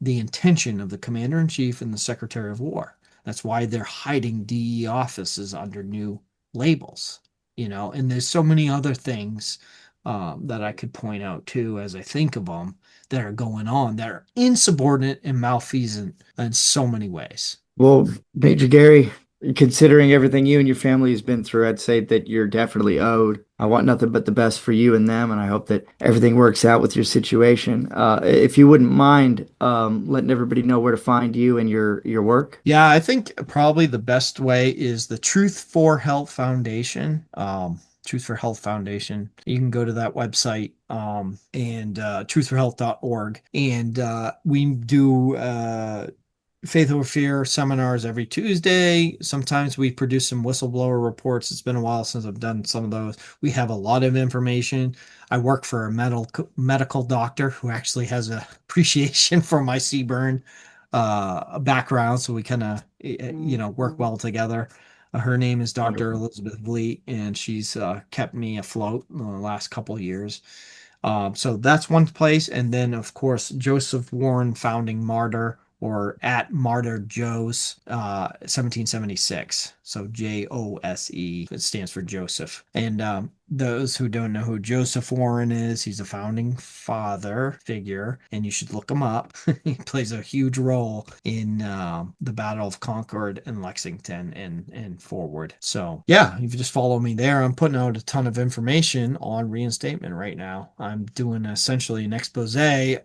the intention of the commander in chief and the secretary of war. That's why they're hiding DE offices under new labels, and there's so many other things that I could point out too as I think of them that are going on that are insubordinate and malfeasant in so many ways. Well, Major Gary, considering everything you and your family has been through, I'd say that you're definitely owed. I want nothing but the best for you and them, and I hope that everything works out with your situation. If you wouldn't mind, letting everybody know where to find you and your work. Yeah, I think probably the best way is the Truth for Health Foundation. Truth for Health Foundation. You can go to that website and truthforhealth.org. And we do Faith Over Fear seminars every Tuesday. Sometimes we produce some whistleblower reports. It's been a while since I've done some of those. We have a lot of information. I work for a medical doctor who actually has a appreciation for my CBRN background, so we kind of work well together. Her name is Dr. Wonderful. Elizabeth Vliet, and she's kept me afloat in the last couple of years. So that's one place. And then, of course, Joseph Warren, founding martyr, or at Martyr Joe's 1776. So JOSE, it stands for Joseph. And those who don't know who Joseph Warren is, he's a founding father figure, and you should look him up. He plays a huge role in the Battle of Concord and Lexington and forward. So yeah, if you just follow me there, I'm putting out a ton of information on reinstatement right now. I'm doing essentially an expose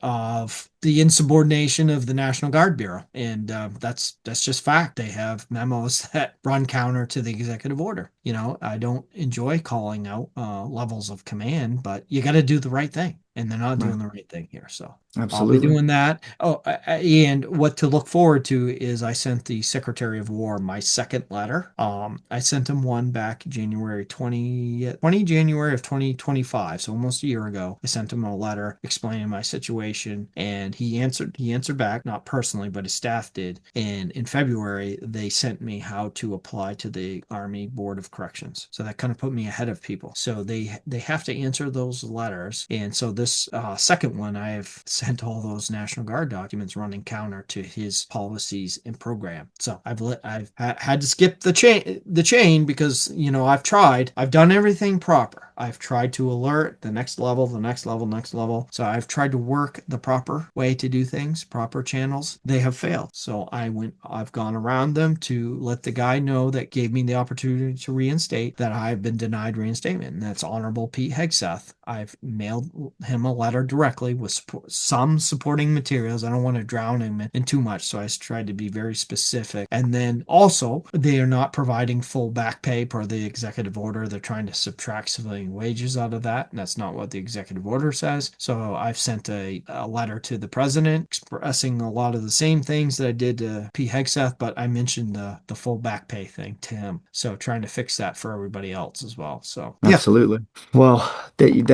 of the insubordination of the National Guard Bureau, and that's just fact. They have memos that run counter to the executive order. I don't enjoy calling out levels of command, but you got to do the right thing, and they're not Right. doing the right thing here. So I'll be Absolutely. doing that. Oh, and what to look forward to is I sent the Secretary of War my second letter. I sent him one back January 20 January of 2025, so almost a year ago. I sent him a letter explaining my situation, and he answered back, not personally, but his staff did. And in February, they sent me how to apply to the Army Board of Corrections. So that kind of put me ahead of people. So they have to answer those letters. And so this second one, I have sent all those National Guard documents running counter to his policies and program. So I've had to skip the chain because I've tried. I've done everything proper. I've tried to alert the next level, the next level, next level. So I've tried to work the proper way to do things, proper channels. They have failed. So I've gone around them to let the guy know that gave me the opportunity to reinstate that I've been denied reinstatement. And that's Honorable Pete Hegseth. I've mailed him a letter directly with some supporting materials. I don't want to drown him in too much, so I tried to be very specific. And then also, they are not providing full back pay per the executive order. They're trying to subtract civilian wages out of that, and that's not what the executive order says. So I've sent a letter to the president expressing a lot of the same things that I did to P. Hegseth, but I mentioned the full back pay thing to him. So trying to fix that for everybody else as well. So yeah. Absolutely. Well,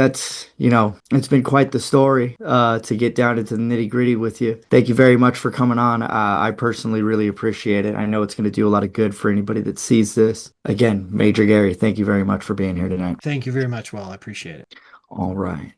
it's been quite the story to get down into the nitty-gritty with you. Thank you very much for coming on. I personally really appreciate it. I know it's going to do a lot of good for anybody that sees this. Again, Major Gary, thank you very much for being here tonight. Thank you very much, Will. I appreciate it. All right.